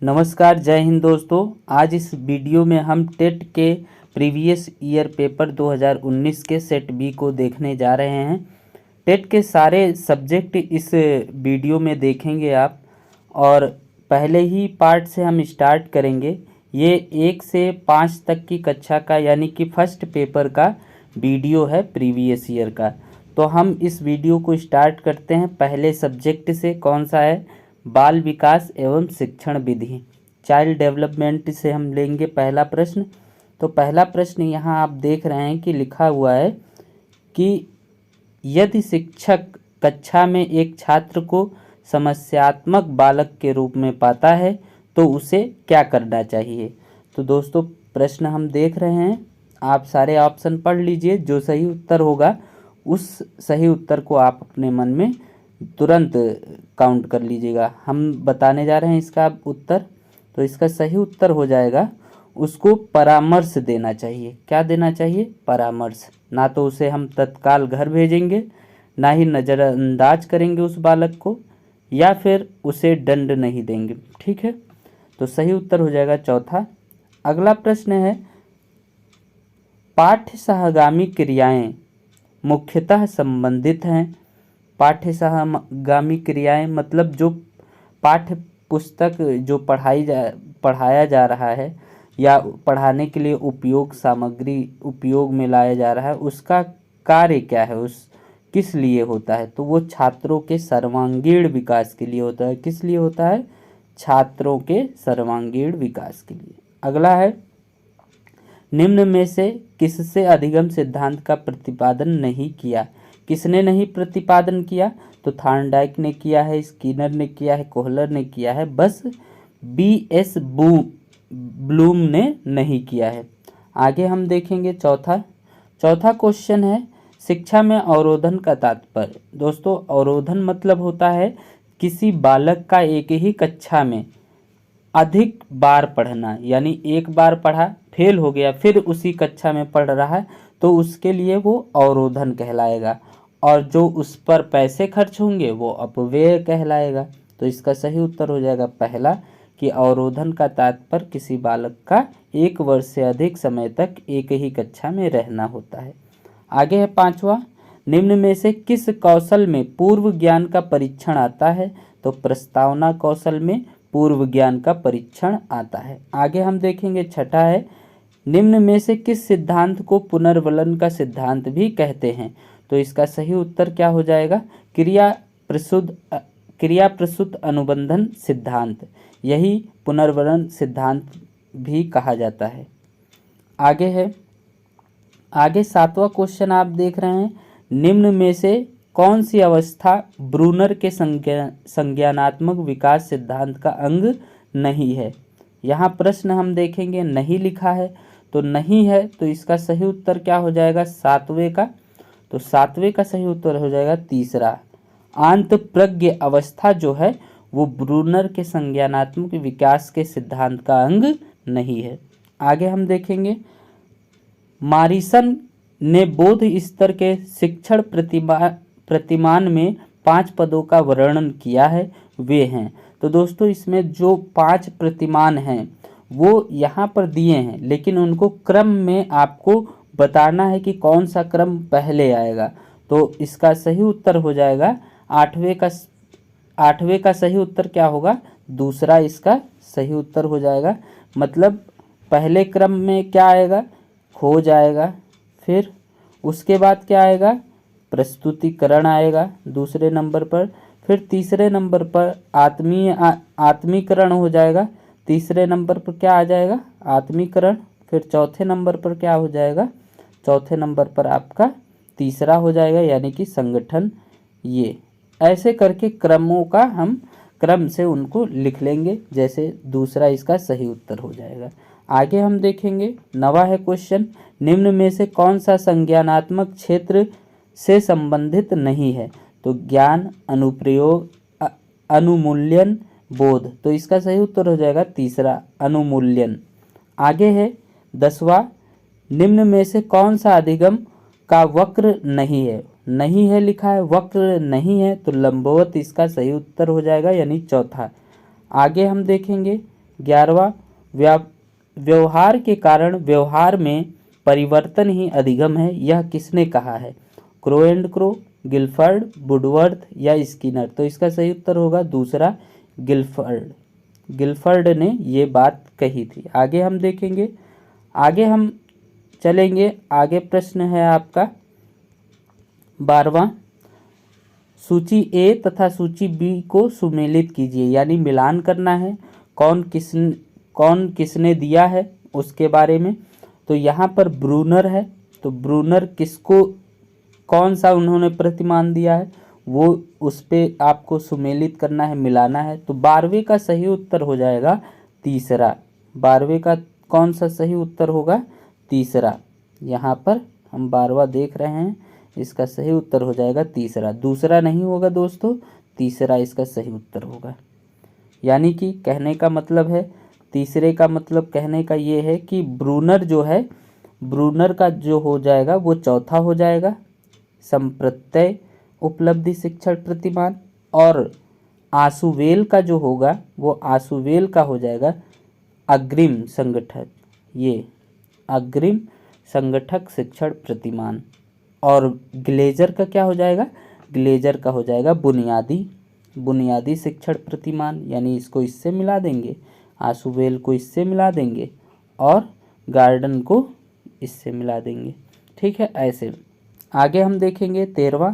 नमस्कार, जय हिंद दोस्तों। आज इस वीडियो में हम टेट के प्रीवियस ईयर पेपर 2019 के सेट बी को देखने जा रहे हैं। टेट के सारे सब्जेक्ट इस वीडियो में देखेंगे आप, और पहले ही पार्ट से हम स्टार्ट करेंगे। ये 1 से 5 तक की कक्षा का यानी कि फर्स्ट पेपर का वीडियो है प्रीवियस ईयर का। तो हम इस वीडियो को स्टार्ट करते हैं पहले सब्जेक्ट से। कौन सा है? बाल विकास एवं शिक्षण विधि, चाइल्ड डेवलपमेंट से हम लेंगे पहला प्रश्न। तो पहला प्रश्न यहाँ आप देख रहे हैं कि लिखा हुआ है कि यदि शिक्षक कक्षा में एक छात्र को समस्यात्मक बालक के रूप में पाता है तो उसे क्या करना चाहिए। तो दोस्तों प्रश्न हम देख रहे हैं, आप सारे ऑप्शन पढ़ लीजिए। जो सही उत्तर होगा उस सही उत्तर को आप अपने मन में तुरंत काउंट कर लीजिएगा। हम बताने जा रहे हैं इसका उत्तर। तो इसका सही उत्तर हो जाएगा, उसको परामर्श देना चाहिए। क्या देना चाहिए? परामर्श। ना तो उसे हम तत्काल घर भेजेंगे, ना ही नज़रअंदाज करेंगे उस बालक को, या फिर उसे दंड नहीं देंगे। ठीक है, तो सही उत्तर हो जाएगा चौथा। अगला प्रश्न है, पाठ्य सहगामी क्रियाएं मुख्यतः संबंधित हैं। पाठ्य सहगामी क्रियाएं मतलब जो पाठ्य पुस्तक जो पढ़ाया जा रहा है या पढ़ाने के लिए उपयोग सामग्री उपयोग में लाया जा रहा है, उसका कार्य क्या है, उस किस लिए होता है। तो वो छात्रों के सर्वांगीण विकास के लिए होता है। किस लिए होता है? छात्रों के सर्वांगीण विकास के लिए। अगला है, निम्न में से किससे अधिगम सिद्धांत का प्रतिपादन नहीं किया। किसने नहीं प्रतिपादन किया? तो थॉर्नडाइक ने किया है, स्किनर ने किया है, कोहलर ने किया है, बस B.S. ब्लूम ने नहीं किया है। आगे हम देखेंगे चौथा क्वेश्चन है, शिक्षा में अवरोधन का तात्पर्य। दोस्तों अवरोधन मतलब होता है किसी बालक का एक ही कक्षा में अधिक बार पढ़ना, यानी एक बार पढ़ा फेल हो गया फिर उसी कक्षा में पढ़ रहा है तो उसके लिए वो अवरोधन कहलाएगा, और जो उस पर पैसे खर्च होंगे वो अपव्यय कहलाएगा। तो इसका सही उत्तर हो जाएगा पहला, कि अवरोधन का तात्पर्य किसी बालक का 1 वर्ष से अधिक समय तक एक ही कक्षा में रहना होता है। आगे है पांचवा, निम्न में से किस कौशल में पूर्व ज्ञान का परीक्षण आता है। तो प्रस्तावना कौशल में पूर्व ज्ञान का परीक्षण आता है। आगे हम देखेंगे छठा है, निम्न में से किस सिद्धांत को पुनर्वलन का सिद्धांत भी कहते हैं। तो इसका सही उत्तर क्या हो जाएगा? क्रिया प्रसूत अनुबंधन सिद्धांत, यही पुनर्वलन सिद्धांत भी कहा जाता है। आगे सातवां क्वेश्चन आप देख रहे हैं, निम्न में से कौन सी अवस्था ब्रूनर के संज्ञानात्मक विकास सिद्धांत का अंग नहीं है। यहाँ प्रश्न हम देखेंगे नहीं लिखा है, तो नहीं है तो इसका सही उत्तर क्या हो जाएगा? 7वें का। तो 7वें का सही उत्तर हो जाएगा तीसरा, आंत प्रज्ञ अवस्था जो है वो ब्रूनर के संज्ञानात्मक विकास के सिद्धांत का अंग नहीं है। आगे हम देखेंगे, मॉरिसन ने बोध स्तर के शिक्षण प्रतिमान में 5 पदों का वर्णन किया है, वे हैं। तो दोस्तों इसमें जो 5 प्रतिमान हैं वो यहाँ पर दिए हैं, लेकिन उनको क्रम में आपको बताना है कि कौन सा क्रम पहले आएगा। तो इसका सही उत्तर हो जाएगा 8वें का सही उत्तर क्या होगा? दूसरा इसका सही उत्तर हो जाएगा। मतलब पहले क्रम में क्या आएगा? खोज आएगा, फिर उसके बाद क्या आएगा? प्रस्तुतिकरण आएगा दूसरे नंबर पर, फिर तीसरे नंबर पर आत्मीकरण हो जाएगा, तीसरे नंबर पर क्या आ जाएगा? आत्मीकरण, फिर चौथे नंबर पर क्या हो जाएगा? चौथे नंबर पर आपका तीसरा हो जाएगा यानी कि संगठन। ये ऐसे करके क्रमों का हम क्रम से उनको लिख लेंगे, जैसे दूसरा इसका सही उत्तर हो जाएगा। आगे हम देखेंगे 9वां है क्वेश्चन, निम्न में से कौन सा संज्ञानात्मक क्षेत्र से संबंधित नहीं है। तो ज्ञान, अनुप्रयोग, अनुमूल्यन, बोध। तो इसका सही उत्तर हो जाएगा तीसरा, अनुमूल्यन। आगे है 10वां, निम्न में से कौन सा अधिगम का वक्र नहीं है। नहीं है लिखा है, वक्र नहीं है, तो लंबवत इसका सही उत्तर हो जाएगा यानी चौथा। आगे हम देखेंगे 11वां, व्यवहार के कारण व्यवहार में परिवर्तन ही अधिगम है, यह किसने कहा है? Crow and crow, Gilford, Woodworth या स्किनर? तो इसका सही उत्तर होगा दूसरा, गिलफर्ड। गिलफर्ड ने ये बात कही थी। आगे हम देखेंगे, आगे हम चलेंगे। आगे प्रश्न है आपका 12वां, सूची ए तथा सूची बी को सुमेलित कीजिए, यानी मिलान करना है। कौन किसने दिया है उसके बारे में। तो यहाँ पर ब्रूनर है, तो ब्रूनर किसको, कौन सा उन्होंने प्रतिमान दिया है, वो उस पे आपको सुमेलित करना है, मिलाना है। तो 12वें का सही उत्तर हो जाएगा तीसरा। 12वें का कौन सा सही उत्तर होगा? तीसरा। यहाँ पर हम 12वां देख रहे हैं, इसका सही उत्तर हो जाएगा तीसरा। दूसरा नहीं होगा दोस्तों, तीसरा इसका सही उत्तर होगा। यानी कि कहने का मतलब है, तीसरे का मतलब कहने का ये है कि ब्रूनर जो है, ब्रूनर का जो हो जाएगा वो चौथा हो जाएगा, संप्रत्यय उपलब्धि शिक्षण प्रतिमान। और आशुवेल का जो होगा वो आशुवेल का हो जाएगा अग्रिम संगठक, ये अग्रिम संगठक शिक्षण प्रतिमान। और ग्लेजर का क्या हो जाएगा? ग्लेजर का हो जाएगा बुनियादी शिक्षण प्रतिमान, यानी इसको इससे मिला देंगे, आशुवेल को इससे मिला देंगे और गार्डन को इससे मिला देंगे। ठीक है, ऐसे। आगे हम देखेंगे 13वां,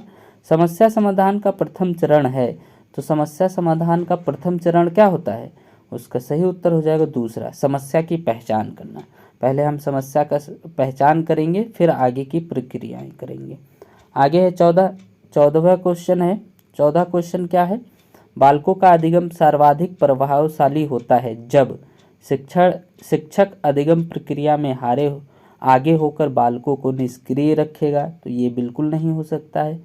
समस्या समाधान का प्रथम चरण है। तो समस्या समाधान का प्रथम चरण क्या होता है? उसका सही उत्तर हो जाएगा दूसरा, समस्या की पहचान करना। पहले हम समस्या का पहचान करेंगे, फिर आगे की प्रक्रियाएं करेंगे। आगे है 14वां क्वेश्चन है। 14 क्वेश्चन क्या है? बालकों का अधिगम सर्वाधिक प्रभावशाली होता है जब शिक्षक अधिगम प्रक्रिया में आगे होकर बालकों को निष्क्रिय रखेगा। तो ये बिल्कुल नहीं हो सकता है।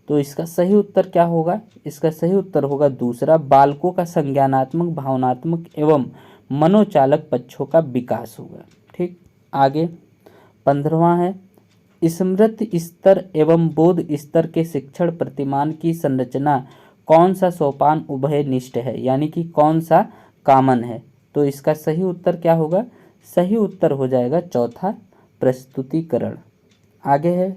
तो इसका सही उत्तर क्या होगा? इसका सही उत्तर होगा दूसरा, बालकों का संज्ञानात्मक, भावनात्मक एवं मनोचालक पक्षों का विकास होगा। ठीक, आगे 15वां है, स्मृति स्तर एवं बोध स्तर के शिक्षण प्रतिमान की संरचना कौन सा सोपान उभयनिष्ठ है, यानी कि कौन सा कॉमन है। तो इसका सही उत्तर क्या होगा? सही उत्तर हो जाएगा चौथा, प्रस्तुतिकरण। आगे है,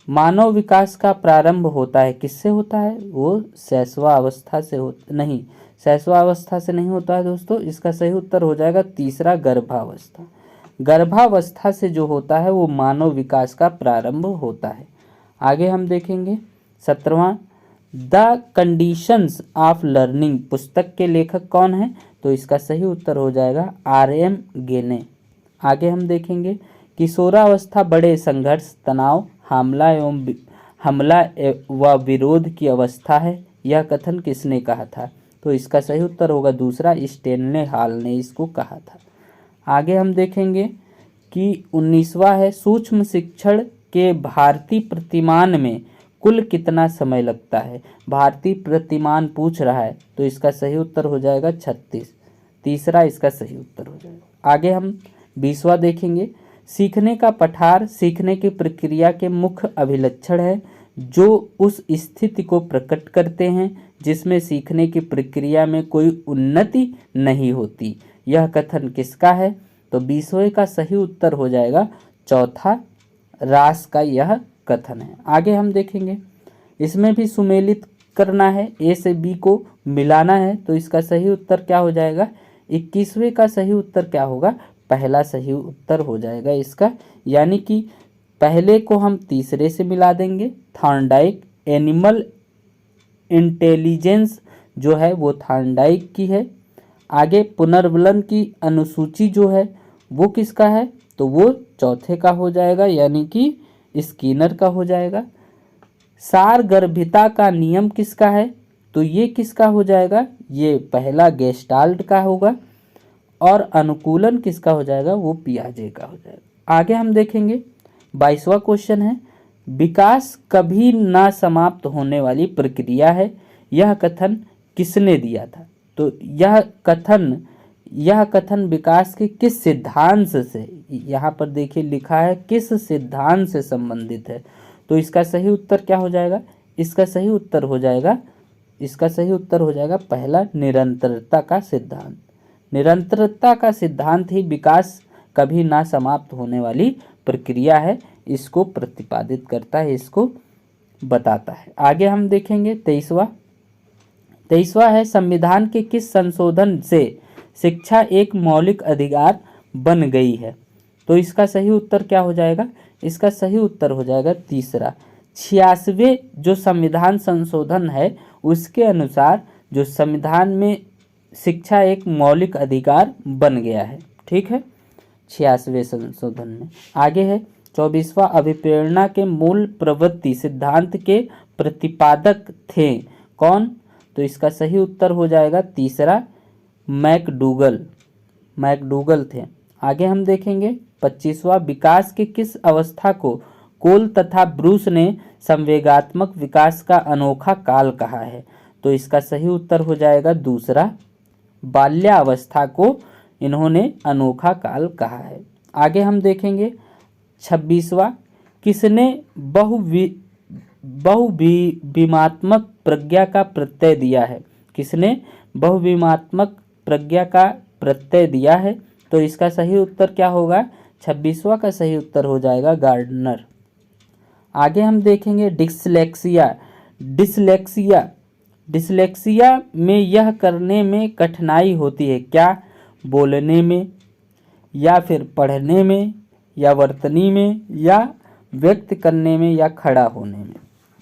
मानव विकास का प्रारंभ होता है, किससे होता है? वो शैशवावस्था से नहीं, शैशवावस्था से नहीं होता है दोस्तों। इसका सही उत्तर हो जाएगा तीसरा, गर्भावस्था। गर्भावस्था से जो होता है वो मानव विकास का प्रारंभ होता है। आगे हम देखेंगे 17वां, द कंडीशंस ऑफ लर्निंग पुस्तक के लेखक कौन है? तो इसका सही उत्तर हो जाएगा R.M. गेने। आगे हम देखेंगे किशोरावस्था बड़े संघर्ष, तनाव, हमला व विरोध की अवस्था है, यह कथन किसने कहा था? तो इसका सही उत्तर होगा दूसरा, स्टेनले हॉल ने इसको कहा था। आगे हम देखेंगे कि 19वां है, सूक्ष्म शिक्षण के भारतीय प्रतिमान में कुल कितना समय लगता है? भारतीय प्रतिमान पूछ रहा है, तो इसका सही उत्तर हो जाएगा 36, तीसरा इसका सही उत्तर हो जाएगा। आगे हम 20वां देखेंगे, सीखने का पठार सीखने की प्रक्रिया के मुख्य अभिलक्षण है जो उस स्थिति को प्रकट करते हैं जिसमें सीखने की प्रक्रिया में कोई उन्नति नहीं होती, यह कथन किसका है? तो 20वें का सही उत्तर हो जाएगा चौथा, रास का यह कथन है। आगे हम देखेंगे, इसमें भी सुमेलित करना है, ए से बी को मिलाना है। तो इसका सही उत्तर क्या हो जाएगा? 21वें का सही उत्तर क्या होगा? पहला सही उत्तर हो जाएगा इसका, यानी कि पहले को हम तीसरे से मिला देंगे। थॉर्नडाइक, एनिमल इंटेलिजेंस जो है वो थॉर्नडाइक की है। आगे पुनर्वलन की अनुसूची जो है वो किसका है? तो वो चौथे का हो जाएगा, यानी कि स्किनर का हो जाएगा। सारगर्भिता का नियम किसका है? तो ये किसका हो जाएगा? ये पहला गेस्टाल्ट का होगा। और अनुकूलन किसका हो जाएगा? वो पियाजे का हो जाएगा। आगे हम देखेंगे 22वां क्वेश्चन है, विकास कभी ना समाप्त होने वाली प्रक्रिया है, यह कथन किसने दिया था? तो यह कथन विकास के किस सिद्धांत से, यहाँ पर देखिए लिखा है किस सिद्धांत से संबंधित है। तो इसका सही उत्तर क्या हो जाएगा? इसका सही उत्तर हो जाएगा पहला, निरंतरता का सिद्धांत। निरंतरता का सिद्धांत ही विकास कभी ना समाप्त होने वाली प्रक्रिया है, इसको प्रतिपादित करता है, इसको बताता है। आगे हम देखेंगे 23वां है संविधान के किस संशोधन से शिक्षा एक मौलिक अधिकार बन गई है। तो इसका सही उत्तर क्या हो जाएगा, इसका सही उत्तर हो जाएगा तीसरा। 86वें जो संविधान संशोधन है उसके अनुसार जो संविधान में शिक्षा एक मौलिक अधिकार बन गया है। ठीक है, 86वें संशोधन में। आगे है 24वां अभिप्रेरणा के मूल प्रवृत्ति सिद्धांत के प्रतिपादक थे कौन। तो इसका सही उत्तर हो जाएगा तीसरा, मैकडूगल थे। आगे हम देखेंगे 25वां विकास के किस अवस्था को कोल तथा ब्रूस ने संवेगात्मक विकास का अनोखा काल कहा है। तो इसका सही उत्तर हो जाएगा दूसरा, बाल्यावस्था को इन्होंने अनोखा काल कहा है। आगे हम देखेंगे 26वां किसने बहुविमात्मक प्रज्ञा का प्रत्यय दिया है। किसने बहुविमात्मक प्रज्ञा का प्रत्यय दिया है। तो इसका सही उत्तर क्या होगा, 26वां का सही उत्तर हो जाएगा गार्डनर। आगे हम देखेंगे डिसलेक्सिया में यह करने में कठिनाई होती है क्या, बोलने में या फिर पढ़ने में या वर्तनी में या व्यक्त करने में या खड़ा होने में।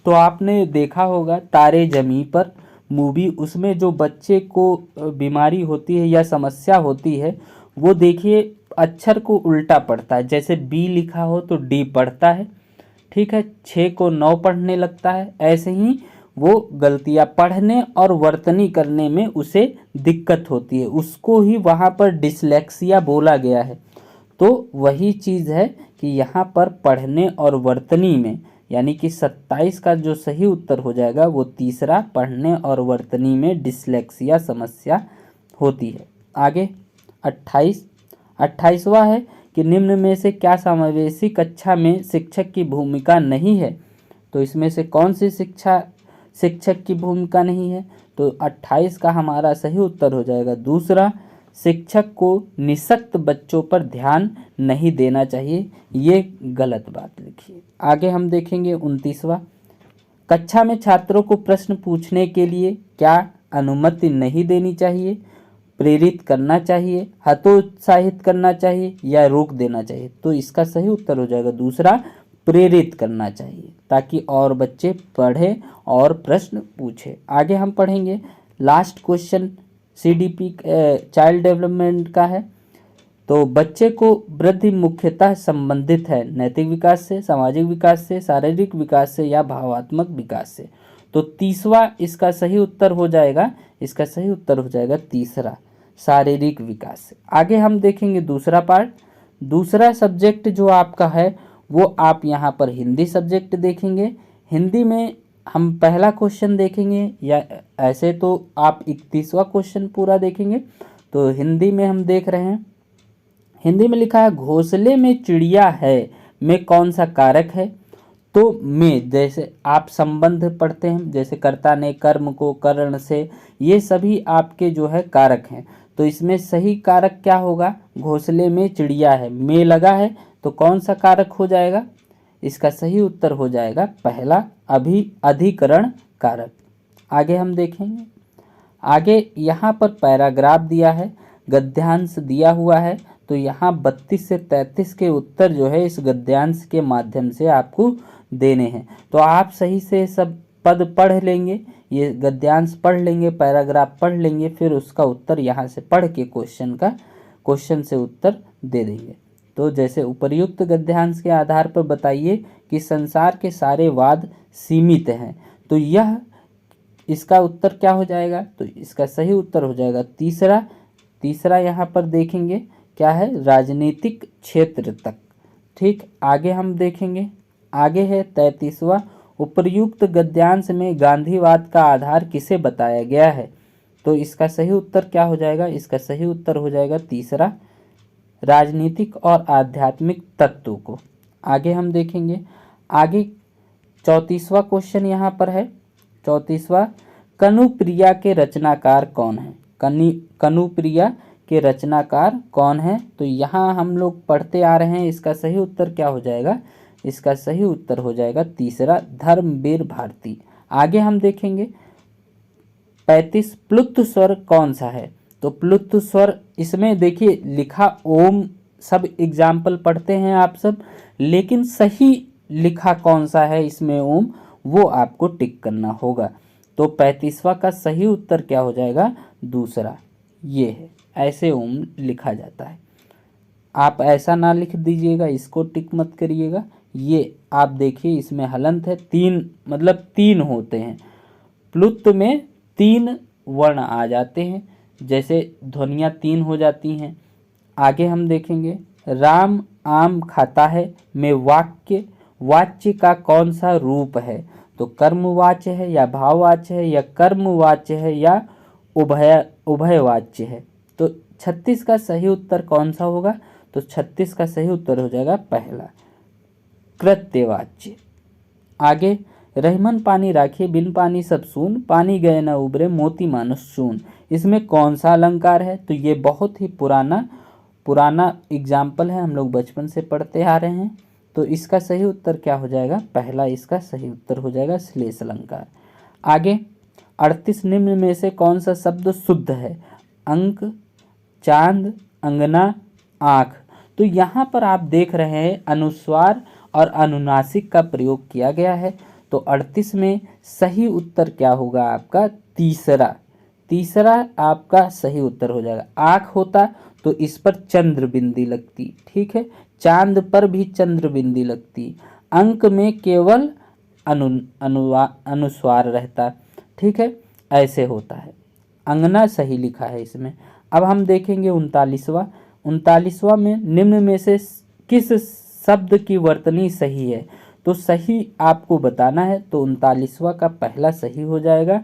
तो आपने देखा होगा तारे ज़मीं पर मूवी, उसमें जो बच्चे को बीमारी होती है या समस्या होती है वो देखिए अक्षर को उल्टा पढ़ता है, जैसे बी लिखा हो तो डी पढ़ता है। ठीक है, 6 को 9 पढ़ने लगता है। ऐसे ही वो गलतियां पढ़ने और वर्तनी करने में उसे दिक्कत होती है, उसको ही वहाँ पर डिसलेक्सिया बोला गया है। तो वही चीज़ है कि यहाँ पर पढ़ने और वर्तनी में, यानी कि 27 का जो सही उत्तर हो जाएगा वो तीसरा, पढ़ने और वर्तनी में डिसलेक्सिया समस्या होती है। आगे 28वां है कि निम्न में से क्या समावेशी कक्षा में शिक्षक की भूमिका नहीं है। तो इसमें से कौन सी शिक्षक की भूमिका नहीं है। तो 28 का हमारा सही उत्तर हो जाएगा दूसरा, शिक्षक को निःशक्त बच्चों पर ध्यान नहीं देना चाहिए, ये गलत बात लिखिए। आगे हम देखेंगे 29वां, कक्षा में छात्रों को प्रश्न पूछने के लिए क्या अनुमति नहीं देनी चाहिए, प्रेरित करना चाहिए, हतोत्साहित करना चाहिए या रोक देना चाहिए। तो इसका सही उत्तर हो जाएगा दूसरा, प्रेरित करना चाहिए, ताकि और बच्चे पढ़ें और प्रश्न पूछें। आगे हम पढ़ेंगे last question CDP child development का है। तो बच्चे को वृद्धि मुख्यतः संबंधित है नैतिक विकास से, सामाजिक विकास से, शारीरिक विकास से या भावात्मक विकास से। तो 30वां इसका सही उत्तर हो जाएगा, इसका सही उत्तर हो जाएगा तीसरा, शारीरिक विकास से। आगे हम देखेंगे दूसरा पार्ट, दूसरा सब्जेक्ट जो आपका है वो आप यहाँ पर हिंदी सब्जेक्ट देखेंगे। हिंदी में हम पहला क्वेश्चन देखेंगे, या ऐसे तो आप 31वां क्वेश्चन पूरा देखेंगे। तो हिंदी में हम देख रहे हैं, हिंदी में लिखा है घोंसले में चिड़िया है में कौन सा कारक है। तो में जैसे आप संबंध पढ़ते हैं, जैसे कर्ता ने कर्म को करण से, ये सभी आपके जो है कारक हैं। तो इसमें सही कारक क्या होगा, घोंसले में चिड़िया है, में लगा है तो कौन सा कारक हो जाएगा, इसका सही उत्तर हो जाएगा पहला, अधिकरण कारक। आगे हम देखेंगे, आगे यहाँ पर पैराग्राफ दिया है, गद्यांश दिया हुआ है। तो यहाँ 32 से 33 के उत्तर जो है इस गद्यांश के माध्यम से आपको देने हैं। तो आप सही से सब पद पढ़ लेंगे, ये गद्यांश पढ़ लेंगे, पैराग्राफ पढ़ लेंगे, फिर उसका उत्तर यहाँ से पढ़ के क्वेश्चन से उत्तर दे देंगे। तो जैसे उपर्युक्त गद्यांश के आधार पर बताइए कि संसार के सारे वाद सीमित हैं। तो यह इसका उत्तर क्या हो जाएगा, तो इसका सही उत्तर हो जाएगा तीसरा यहाँ पर देखेंगे क्या है, राजनीतिक क्षेत्र तक। ठीक, आगे हम देखेंगे, आगे है 33वां, उपर्युक्त गद्यांश में गांधीवाद का आधार किसे बताया गया है। तो इसका सही उत्तर क्या हो जाएगा, इसका सही उत्तर हो जाएगा तीसरा, राजनीतिक और आध्यात्मिक तत्व को। आगे हम देखेंगे, आगे 34वां क्वेश्चन यहाँ पर है, 34वां, कनुप्रिया के रचनाकार कौन है। कनुप्रिया के रचनाकार कौन है? तो यहाँ हम लोग पढ़ते आ रहे हैं, इसका सही उत्तर क्या हो जाएगा? इसका सही उत्तर हो जाएगा तीसरा, धर्मवीर भारती। आगे हम देखेंगे 35 प्लुत स्वर कौन सा है? तो प्लुत स्वर इसमें देखिए लिखा ओम, सब एग्जाम्पल पढ़ते हैं आप सब, लेकिन सही लिखा कौन सा है इसमें ओम, वो आपको टिक करना होगा। तो 35वां का सही उत्तर क्या हो जाएगा? दूसरा, ये है, ऐसे ओम लिखा जाता है। आप ऐसा ना लिख दीजिएगा, इसको टिक मत करिएगा। ये आप देखिए इसमें हलंत है, 3 मतलब 3 होते हैं, प्लुत में 3 वर्ण आ जाते हैं, जैसे ध्वनियाँ 3 हो जाती हैं। आगे हम देखेंगे राम आम खाता है में वाच्य का कौन सा रूप है? तो कर्मवाच्य है या भाववाच्य है या कर्मवाच्य है या उभयवाच्य है? तो 36 का सही उत्तर कौन सा होगा? तो 36 का सही उत्तर हो जाएगा पहला, कृत्यवाच्य। आगे रहीमन पानी राखिए बिन पानी सब सून, पानी गए न उबरे मोती मानुष चून, इसमें कौन सा अलंकार है? तो ये बहुत ही पुराना एग्जाम्पल है, हम लोग बचपन से पढ़ते आ रहे हैं। तो इसका सही उत्तर क्या हो जाएगा? पहला इसका सही उत्तर हो जाएगा श्लेष अलंकार। आगे 38 निम्न में से कौन सा शब्द शुद्ध है? अंक, चांद, अंगना, आँख। तो यहाँ पर आप देख रहे हैं अनुस्वार और अनुनासिक का प्रयोग किया गया है। तो 38 में सही उत्तर क्या होगा आपका? तीसरा आपका सही उत्तर हो जाएगा। आँख होता तो इस पर चंद्र बिंदी लगती, ठीक है, चांद पर भी चंद्र बिंदी लगती, अंक में केवल अनुस्वार रहता, ठीक है, ऐसे होता है। अंगना सही लिखा है इसमें। अब हम देखेंगे 39वां में निम्न में से किस शब्द की वर्तनी सही है? तो सही आपको बताना है। तो 39वां का पहला सही हो जाएगा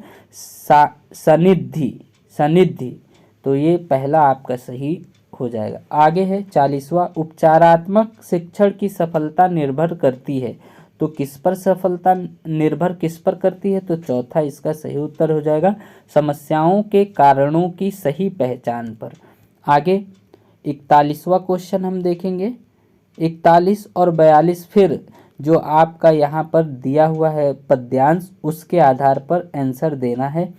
सनिधि। तो ये पहला आपका सही हो जाएगा। आगे है 40वां, उपचारात्मक शिक्षण की सफलता निर्भर करती है। तो किस पर सफलता निर्भर किस पर करती है? तो चौथा इसका सही उत्तर हो जाएगा समस्याओं के कारणों की सही पहचान पर। आगे 41वां क्वेश्चन हम देखेंगे। 41 और 42 फिर जो आपका यहाँ पर दिया हुआ है पद्यांश, उसके आधार पर आंसर देना है।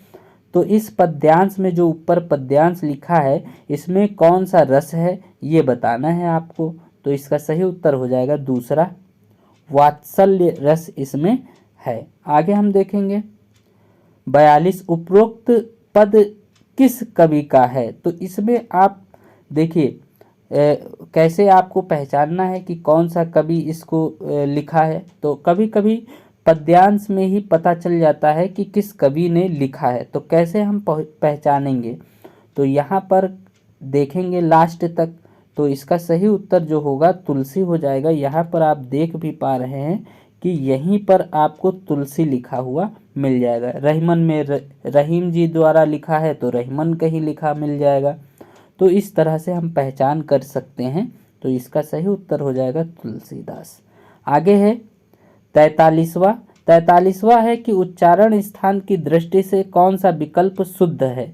तो इस पद्यांश में जो ऊपर पद्यांश लिखा है इसमें कौन सा रस है ये बताना है आपको। तो इसका सही उत्तर हो जाएगा दूसरा, वात्सल्य रस इसमें है। आगे हम देखेंगे 42, उपरोक्त पद किस कवि का है? तो इसमें आप देखिए कैसे आपको पहचानना है कि कौन सा कवि इसको लिखा है। तो कभी कभी पद्यांश में ही पता चल जाता है कि किस कवि ने लिखा है। तो कैसे हम पहचानेंगे? तो यहाँ पर देखेंगे लास्ट तक। तो इसका सही उत्तर जो होगा तुलसी हो जाएगा। यहाँ पर आप देख भी पा रहे हैं कि यहीं पर आपको तुलसी लिखा हुआ मिल जाएगा। रहीमन में रहीम जी द्वारा लिखा है तो रहीमन का ही लिखा मिल जाएगा। तो इस तरह से हम पहचान कर सकते हैं। तो इसका सही उत्तर हो जाएगा तुलसीदास। आगे है 43वां है कि उच्चारण स्थान की दृष्टि से कौन सा विकल्प शुद्ध है?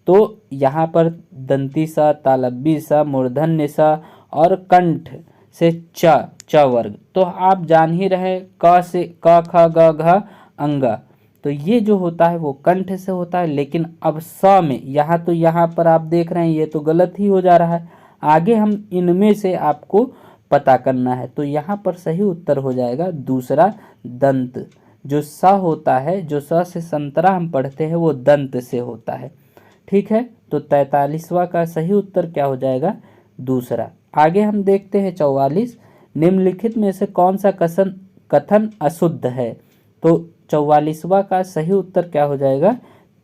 तो यहाँ पर दंती सा, तालब्बी सा, मूर्धन्य सा और कंठ से च वर्ग। तो आप जान ही रहे क से क ख ग घ अंगा, तो ये जो होता है वो कंठ से होता है। लेकिन अब स में यहाँ पर आप देख रहे हैं ये तो गलत ही हो जा रहा है। आगे हम इनमें से आपको पता करना है। तो यहाँ पर सही उत्तर हो जाएगा दूसरा, दंत। जो स होता है, जो स से संतरा हम पढ़ते हैं वो दंत से होता है, ठीक है। तो 43वां का सही उत्तर क्या हो जाएगा? दूसरा। आगे हम देखते हैं 44, निम्नलिखित में से कौन सा कथन अशुद्ध है? तो 44वां का सही उत्तर क्या हो जाएगा?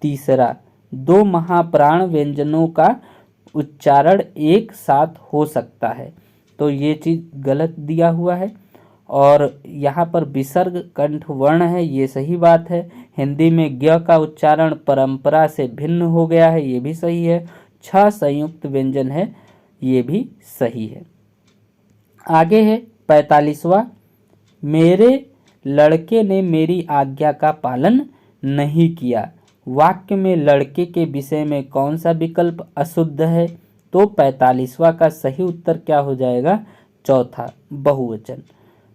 तीसरा, 2 महाप्राण व्यंजनों का उच्चारण एक साथ हो सकता है। तो ये चीज़ गलत दिया हुआ है। और यहाँ पर विसर्ग कंठ वर्ण है, ये सही बात है। हिंदी में ज्ञ का उच्चारण परंपरा से भिन्न हो गया है, ये भी सही है। 6 संयुक्त व्यंजन है, ये भी सही है। आगे है 45वां, मेरे लड़के ने मेरी आज्ञा का पालन नहीं किया। वाक्य में लड़के के विषय में कौन सा विकल्प अशुद्ध है? तो 45वां का सही उत्तर क्या हो जाएगा? चौथा, बहुवचन।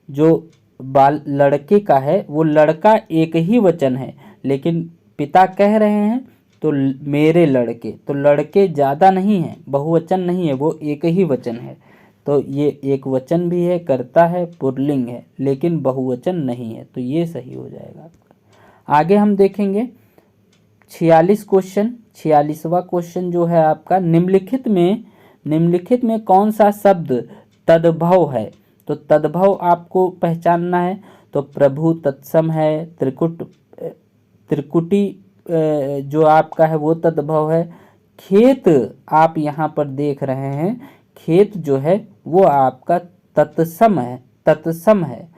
जो बाल लड़के का है वो लड़का एक ही वचन है, लेकिन पिता कह रहे हैं तो मेरे लड़के, तो लड़के ज़्यादा नहीं है, बहुवचन नहीं है, वो एक ही वचन है। तो ये एक वचन भी है, कर्ता है, पुल्लिंग है, लेकिन बहुवचन नहीं है, तो ये सही हो जाएगा आपका। आगे हम देखेंगे 46 क्वेश्चन। 46वां क्वेश्चन जो है आपका, निम्नलिखित में कौन सा शब्द तद्भव है? तो तद्भव आपको पहचानना है। तो प्रभु तत्सम है, त्रिकुटी जो आपका है वो तद्भव है। खेत आप यहाँ पर देख रहे हैं, खेत जो है वो आपका तत्सम है।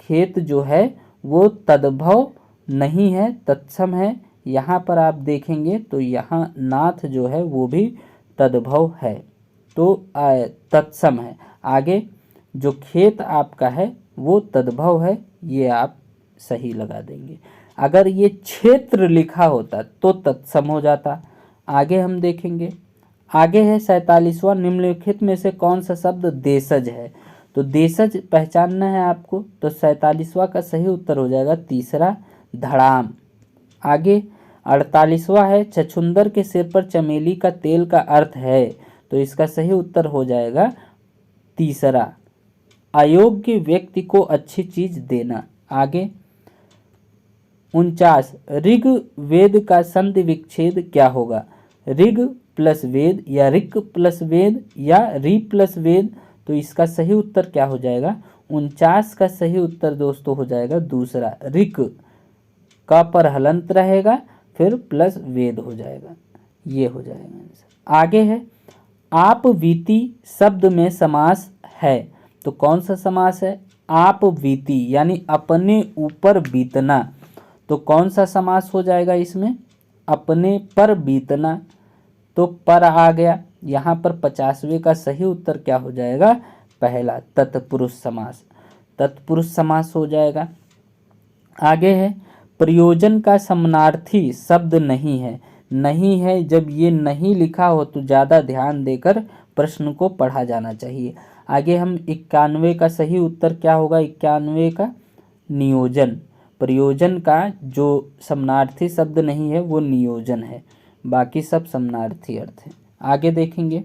खेत जो है वो तद्भव नहीं है, तत्सम है। यहाँ पर आप देखेंगे तो यहाँ नाथ जो है वो भी तद्भव है, तो तत्सम है। आगे जो खेत आपका है वो तद्भव है, ये आप सही लगा देंगे। अगर ये क्षेत्र लिखा होता तो तत्सम हो जाता। आगे हम देखेंगे, आगे है 47वां, निम्नलिखित में से कौन सा शब्द देशज है? तो देशज पहचानना है आपको, तो 47वां का सही उत्तर हो जाएगा तीसरा, धड़ाम। आगे 48वां है, छछूंदर के सिर पर चमेली का तेल का अर्थ है, तो इसका सही उत्तर हो जाएगा तीसरा, अयोग्य व्यक्ति को अच्छी चीज देना। आगे 49, ऋग वेद का संधि विच्छेद क्या होगा? ऋग प्लस वेद या ऋक प्लस वेद या रि प्लस वेद, तो इसका सही उत्तर क्या हो जाएगा? 49 का सही उत्तर दोस्तों हो जाएगा दूसरा, ऋक। का पर हलंत रहेगा, फिर प्लस वेद हो जाएगा, ये हो जाएगा। आगे है, आप वीति शब्द में समास है, तो कौन सा समास है? आप वीति यानी अपने ऊपर बीतना, तो कौन सा समास हो जाएगा इसमें? अपने पर बीतना, तो पर आ गया। यहाँ पर 50वें का सही उत्तर क्या हो जाएगा? पहला, तत्पुरुष समास, तत्पुरुष समास हो जाएगा। आगे है, प्रयोजन का समानार्थी शब्द नहीं है। नहीं है, जब ये नहीं लिखा हो तो ज़्यादा ध्यान देकर प्रश्न को पढ़ा जाना चाहिए। आगे हम 91 का सही उत्तर क्या होगा? 91 का नियोजन। प्रयोजन का जो समानार्थी शब्द नहीं है वो नियोजन है, बाकी सब समानार्थी अर्थ है। आगे देखेंगे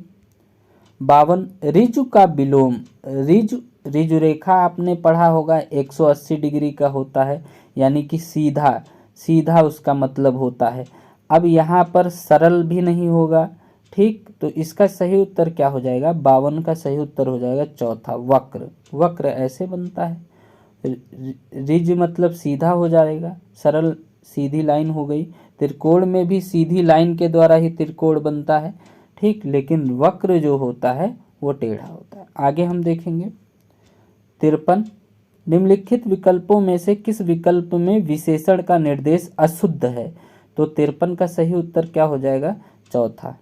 52, ऋजु का विलोम। ऋजु रेखा आपने पढ़ा होगा 180 डिग्री का होता है, यानी कि सीधा उसका मतलब होता है। अब यहाँ पर सरल भी नहीं होगा, ठीक, तो इसका सही उत्तर क्या हो जाएगा? 52 का सही उत्तर हो जाएगा चौथा, वक्र। वक्र ऐसे बनता है, रिज मतलब सीधा हो जाएगा, सरल सीधी लाइन हो गई। त्रिकोण में भी सीधी लाइन के द्वारा ही त्रिकोण बनता है, ठीक, लेकिन वक्र जो होता है वो टेढ़ा होता है। आगे हम देखेंगे 53, निम्नलिखित विकल्पों में से किस विकल्प में विशेषण का निर्देश अशुद्ध है? तो 53 का सही उत्तर क्या हो जाएगा? चौथा,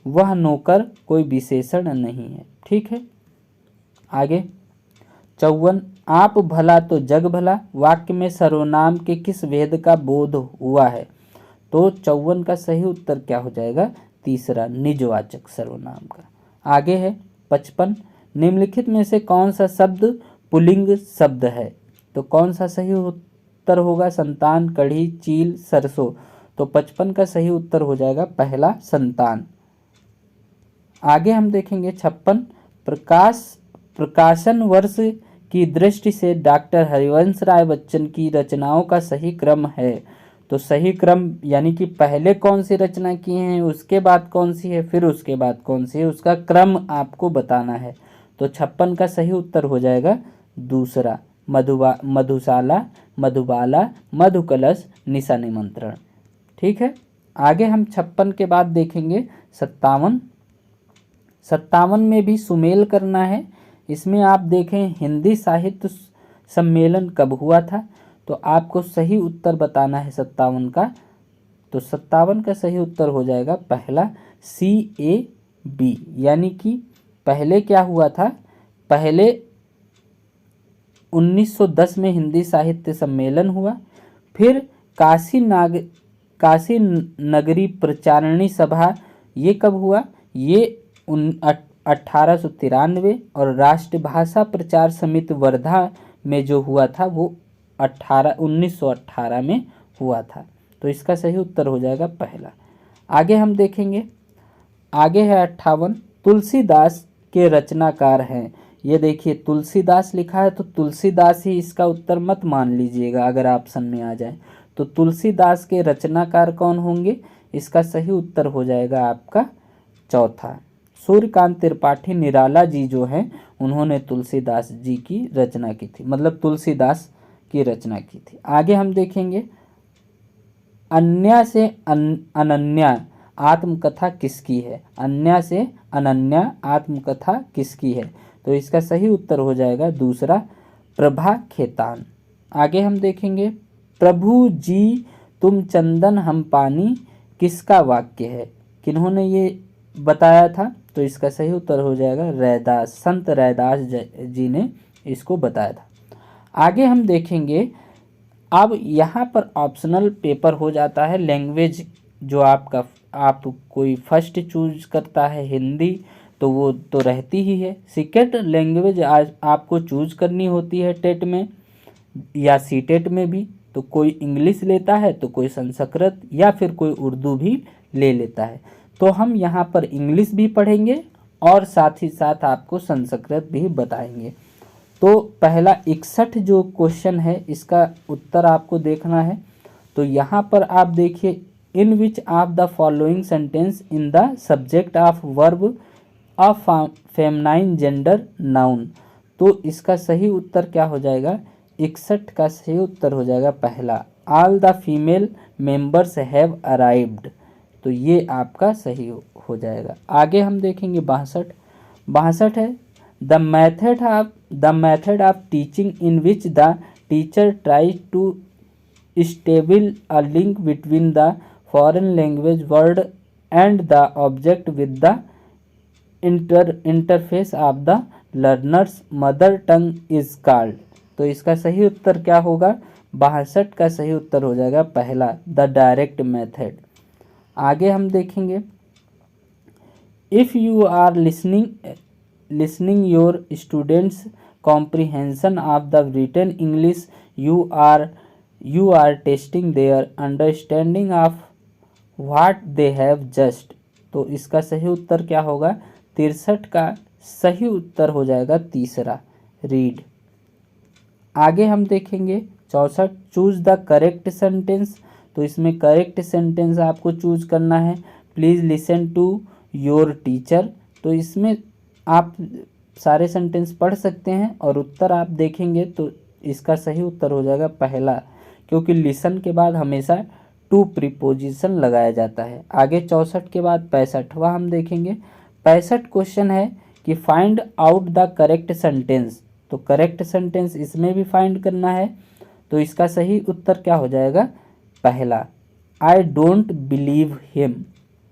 वह नौकर कोई विशेषण नहीं है, ठीक है। आगे 54, आप भला तो जग भला वाक्य में सर्वनाम के किस भेद का बोध हुआ है? तो 54 का सही उत्तर क्या हो जाएगा? तीसरा, निजवाचक सर्वनाम का। आगे है 55, निम्नलिखित में से कौन सा शब्द पुल्लिंग शब्द है? तो कौन सा सही उत्तर होगा? संतान, कढ़ी, चील, सरसों। तो 55 का सही उत्तर हो जाएगा पहला, संतान। आगे हम देखेंगे 56, प्रकाशन वर्ष की दृष्टि से डॉक्टर हरिवंश राय बच्चन की रचनाओं का सही क्रम है। तो सही क्रम यानी कि पहले कौन सी रचना की हैं, उसके बाद कौन सी है, फिर उसके बाद कौन सी है, उसका क्रम आपको बताना है। तो 56 का सही उत्तर हो जाएगा दूसरा, मधुशाला, मधुबाला, मधुकलश, निशा निमंत्रण, ठीक है। आगे हम 56 के बाद देखेंगे 57। 57 में भी सुमेल करना है। इसमें आप देखें हिंदी साहित्य सम्मेलन कब हुआ था, तो आपको सही उत्तर बताना है 57 का। तो 57 का सही उत्तर हो जाएगा पहला, CAB, यानी कि पहले क्या हुआ था? पहले 1910 में हिंदी साहित्य सम्मेलन हुआ, फिर काशी नगरी प्रचारणी सभा, ये कब हुआ? ये 1893 और राष्ट्रभाषा प्रचार समिति वर्धा में जो हुआ था वो 1918 में हुआ था। तो इसका सही उत्तर हो जाएगा पहला। आगे हम देखेंगे, आगे है 58, तुलसीदास के रचनाकार हैं। ये देखिए तुलसीदास लिखा है तो तुलसीदास ही इसका उत्तर मत मान लीजिएगा अगर ऑप्शन में आ जाए। तो तुलसीदास के रचनाकार कौन होंगे, इसका सही उत्तर हो जाएगा आपका चौथा। सूर्यकांत त्रिपाठी निराला जी जो हैं उन्होंने तुलसीदास जी की रचना की थी, मतलब तुलसीदास की रचना की थी। आगे हम देखेंगे, अन्या से अनन्या आत्मकथा किसकी है। अन्या से अनन्या आत्मकथा किसकी है, तो इसका सही उत्तर हो जाएगा दूसरा, प्रभा खेतान। आगे हम देखेंगे, प्रभु जी तुम चंदन हम पानी किसका वाक्य है, किन्होंने ये बताया था, तो इसका सही उत्तर हो जाएगा रैदास, संत रैदास जी ने इसको बताया था। आगे हम देखेंगे, अब यहाँ पर ऑप्शनल पेपर हो जाता है लैंग्वेज, जो आप कोई फर्स्ट चूज करता है हिंदी तो वो तो रहती ही है। सेकेंड लैंग्वेज आज आपको चूज करनी होती है टेट में या सीटेट में भी, तो कोई इंग्लिश लेता है तो कोई संस्कृत या फिर कोई उर्दू भी ले लेता है। तो हम यहाँ पर इंग्लिश भी पढ़ेंगे और साथ ही साथ आपको संस्कृत भी बताएंगे। तो पहला 61 जो क्वेश्चन है इसका उत्तर आपको देखना है। तो यहाँ पर आप देखिए, in which of the following sentence in the subject of verb of feminine gender noun, तो इसका सही उत्तर क्या हो जाएगा, 61 का सही उत्तर हो जाएगा पहला, all the female members have arrived, तो ये आपका सही हो जाएगा। आगे हम देखेंगे 62 है, the method of teaching in which the teacher tries to establish a link between the foreign language word and the object with the interface of the learner's mother tongue is called, तो इसका सही उत्तर क्या होगा, 62 का सही उत्तर हो जाएगा पहला, द डायरेक्ट मेथड। आगे हम देखेंगे, if you are listening your students comprehension of the written English you are testing their understanding of what they have just, तो इसका सही उत्तर क्या होगा, 63 का सही उत्तर हो जाएगा तीसरा, रीड। आगे हम देखेंगे 64, चूज द करेक्ट सेंटेंस, तो इसमें करेक्ट सेंटेंस आपको चूज करना है, please listen to your teacher, तो इसमें आप सारे सेंटेंस पढ़ सकते हैं और उत्तर आप देखेंगे तो इसका सही उत्तर हो जाएगा पहला, क्योंकि लिसन के बाद हमेशा टू प्रीपोजिशन लगाया जाता है। आगे 64 के बाद 65वां हम देखेंगे, 65 क्वेश्चन है कि find out the correct sentence, तो करेक्ट सेंटेंस इसमें भी फाइंड करना है, तो इसका सही उत्तर क्या हो जाएगा पहला, आई डोंट बिलीव हिम।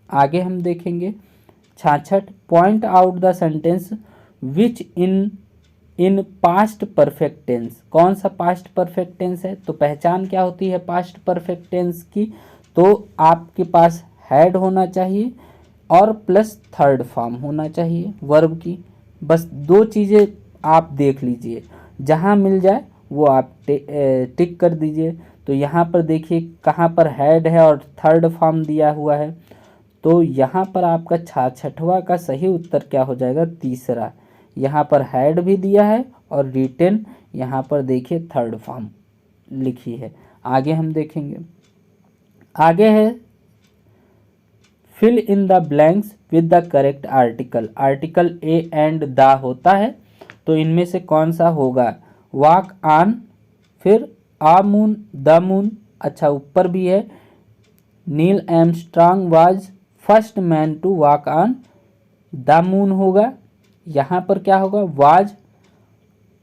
आगे हम देखेंगे 66, point out the sentence which in past perfect tense, कौन सा पास्ट परफेक्ट टेंस है, तो पहचान क्या होती है पास्ट परफेक्ट टेंस की, तो आपके पास हैड होना चाहिए और प्लस थर्ड फॉर्म होना चाहिए वर्ब की, बस दो चीज़ें आप देख लीजिए, जहाँ मिल जाए वो आप टिक कर दीजिए। तो यहाँ पर देखिए कहाँ पर हैड है और थर्ड फॉर्म दिया हुआ है, तो यहाँ पर आपका 66वां का सही उत्तर क्या हो जाएगा तीसरा, यहाँ पर हैड भी दिया है और रिटेन यहाँ पर देखिए थर्ड फॉर्म लिखी है। आगे हम देखेंगे, आगे है fill in the blanks with the correct article, article a and the होता है, तो इनमें से कौन सा होगा, वॉक ऑन, फिर आ मून, द मून, अच्छा ऊपर भी है, Neil Armstrong was first man to walk on the moon होगा, यहाँ पर क्या होगा वाज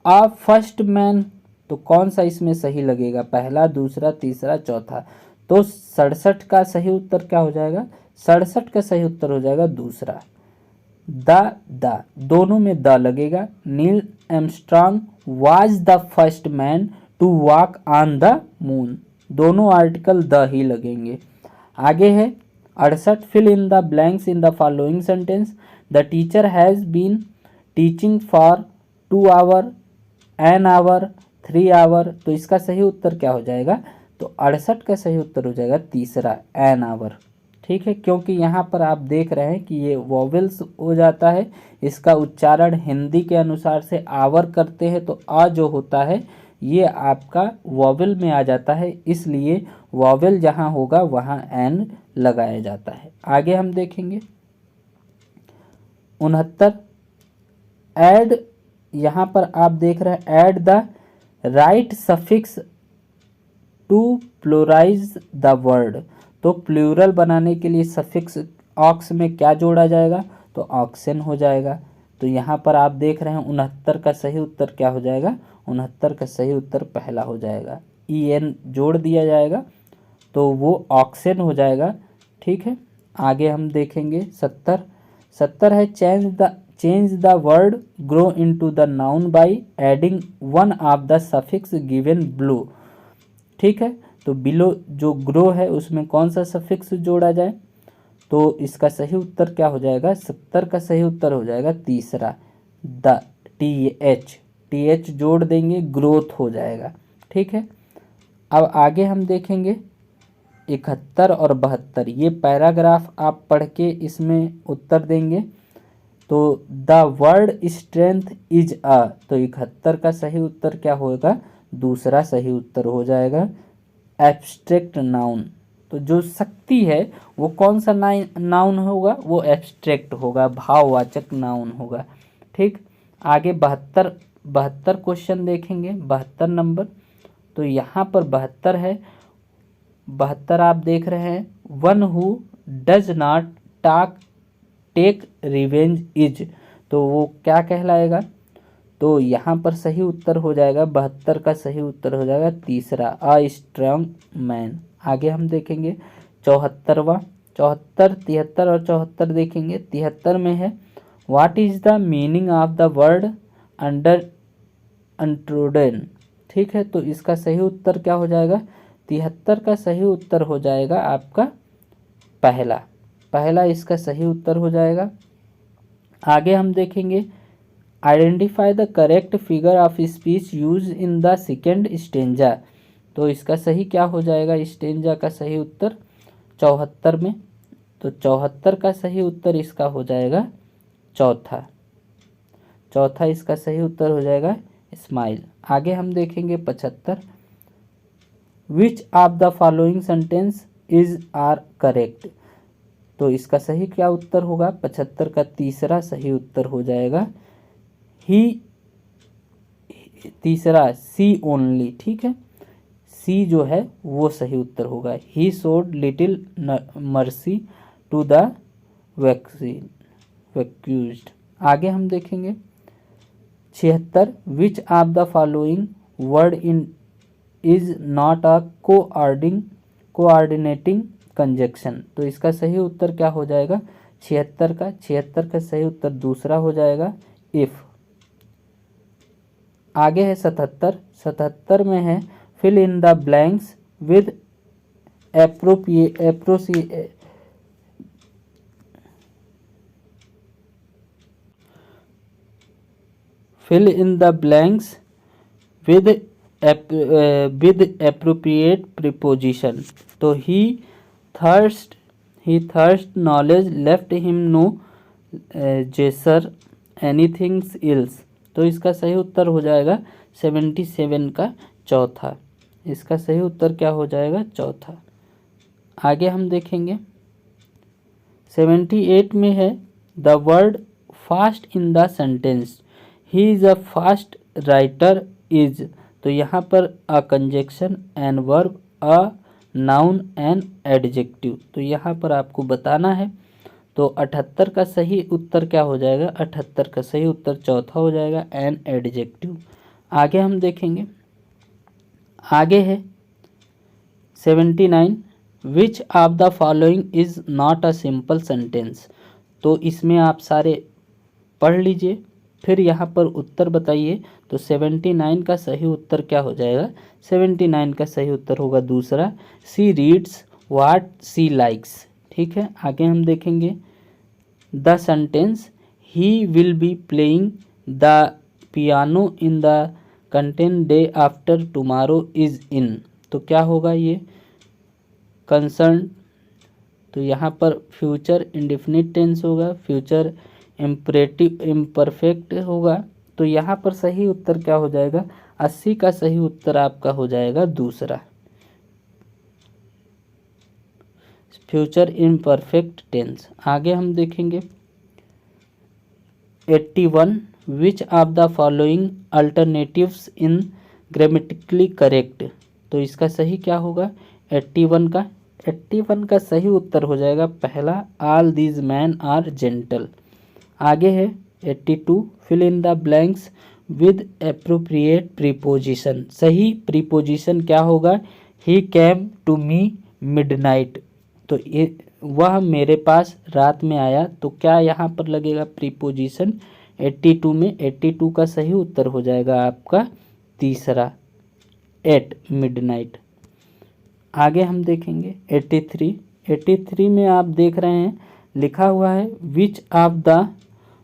अ फर्स्ट मैन, तो कौन सा इसमें सही लगेगा, पहला, दूसरा, तीसरा, चौथा, तो 67 का सही उत्तर क्या हो जाएगा, 67 का सही उत्तर हो जाएगा दूसरा, द दोनों में द लगेगा, Neil Armstrong was the first man to walk on the moon, दोनों आर्टिकल द ही लगेंगे। आगे है 68, fill in the blanks in the following sentence, the teacher has been teaching for 2 hour, an hour, 3 hour. तो इसका सही उत्तर क्या हो जाएगा? तो 68 का सही उत्तर हो जाएगा तीसरा, एन आवर। ठीक है, क्योंकि यहाँ पर आप देख रहे हैं कि ये वॉवेल्स हो जाता है, इसका उच्चारण हिंदी के अनुसार से आवर करते हैं तो आ जो होता है ये आपका वॉवेल में आ जाता है, इसलिए वॉवेल जहाँ होगा वहाँ एन लगाया जाता है। आगे हम देखेंगे 69, ऐड, यहाँ पर आप देख रहे हैं add the right suffix to pluralise the word. तो प्लूरल बनाने के लिए सफिक्स ऑक्स में क्या जोड़ा जाएगा? तो ऑक्सन हो जाएगा। तो यहाँ पर आप देख रहे हैं 69 का सही उत्तर क्या हो जाएगा? 69 का सही उत्तर पहला हो जाएगा, ई एन जोड़ दिया जाएगा तो वो ऑक्सन हो जाएगा। ठीक है, आगे हम देखेंगे 70 है change the word grow into the noun by adding one of the suffix given blue. ठीक है, तो बिलो जो ग्रो है उसमें कौन सा सफिक्स जोड़ा जाए? तो इसका सही उत्तर क्या हो जाएगा? 70 का सही उत्तर हो जाएगा तीसरा, द, टी एच जोड़ देंगे, ग्रोथ हो जाएगा। ठीक है, अब आगे हम देखेंगे 71 और 72। ये पैराग्राफ आप पढ़ के इसमें उत्तर देंगे। तो the word strength is a, तो 71 का सही उत्तर क्या होगा? दूसरा सही उत्तर हो जाएगा, एब्स्ट्रैक्ट नाउन। तो जो शक्ति है वो कौन सा नाउन होगा? वो एब्स्ट्रैक्ट होगा, भाववाचक नाउन होगा। ठीक, आगे 72 क्वेश्चन देखेंगे, 72 नंबर। तो यहाँ पर 72 है, 72 आप देख रहे हैं, one who does not take revenge is. तो वो क्या कहलाएगा? तो यहाँ पर सही उत्तर हो जाएगा 72 का सही उत्तर हो जाएगा तीसरा, अ स्ट्रांग मैन। आगे हम देखेंगे 74वां, 74, 73 और 74 देखेंगे। 73 में है what is the meaning of the word under untrodden. ठीक है, तो इसका सही उत्तर क्या हो जाएगा? 73 का सही उत्तर हो जाएगा आपका पहला इसका सही उत्तर हो जाएगा। आगे हम देखेंगे identify the correct figure of speech use in the second stanza. तो इसका सही क्या हो जाएगा? स्टेंजा का सही उत्तर 74 में, तो 74 का सही उत्तर इसका हो जाएगा चौथा इसका सही उत्तर हो जाएगा स्माइल। आगे हम देखेंगे 75, which of the following sentence is are correct. तो इसका सही क्या उत्तर होगा? 75 का तीसरा सही उत्तर हो जाएगा ही, तीसरा सी ओनली। ठीक है, सी जो है वो सही उत्तर होगा, he showed little mercy to the vanquished. आगे हम देखेंगे 76, which of the following word in is not a coordinating conjunction. तो इसका सही उत्तर क्या हो जाएगा? 76 का सही उत्तर दूसरा हो जाएगा, इफ। आगे है 77 में है fill in the blanks with fill in the blanks with appropriate preposition। तो he thirst knowledge left him no jeser anything else। तो इसका सही उत्तर हो जाएगा 77 का चौथा, इसका सही उत्तर क्या हो जाएगा? चौथा। आगे हम देखेंगे 78 में है the word fast in the sentence, he is a fast writer is. तो यहाँ पर a conjunction and verb, a noun and adjective. तो यहाँ पर आपको बताना है। तो 78 का सही उत्तर क्या हो जाएगा? 78 का सही उत्तर चौथा हो जाएगा, एन एडजेक्टिव। आगे हम देखेंगे, आगे है 79, विच of the following is not a simple sentence. तो इसमें आप सारे पढ़ लीजिए, फिर यहाँ पर उत्तर बताइए। तो 79 का सही उत्तर क्या हो जाएगा? 79 का सही उत्तर होगा दूसरा, सी रीड्स व्हाट सी लाइक्स। ठीक है, आगे हम देखेंगे the sentence he will be playing the piano in the content day after tomorrow is in. तो क्या होगा ये कंसर्न, तो यहाँ पर फ्यूचर इंडेफिनिट टेंस होगा, फ्यूचर इम्परेटिव इम्परफेक्ट होगा। तो यहाँ पर सही उत्तर क्या हो जाएगा, 80 का सही उत्तर आपका हो जाएगा दूसरा, फ्यूचर इम्परफेक्ट टेंस। आगे हम देखेंगे 81, विच of the following alternatives in grammatically correct. तो इसका सही क्या होगा 81 का सही उत्तर हो जाएगा पहला, all these man are gentle. आगे है 82, fill in the blanks with appropriate preposition. सही प्रीपोजिशन क्या होगा, ही केम टू मी मिडनाइट। तो ये वह मेरे पास रात में आया, तो क्या यहाँ पर लगेगा प्रीपोजिशन 82 में, 82 का सही उत्तर हो जाएगा आपका तीसरा, एट मिडनाइट। आगे हम देखेंगे 83 में आप देख रहे हैं लिखा हुआ है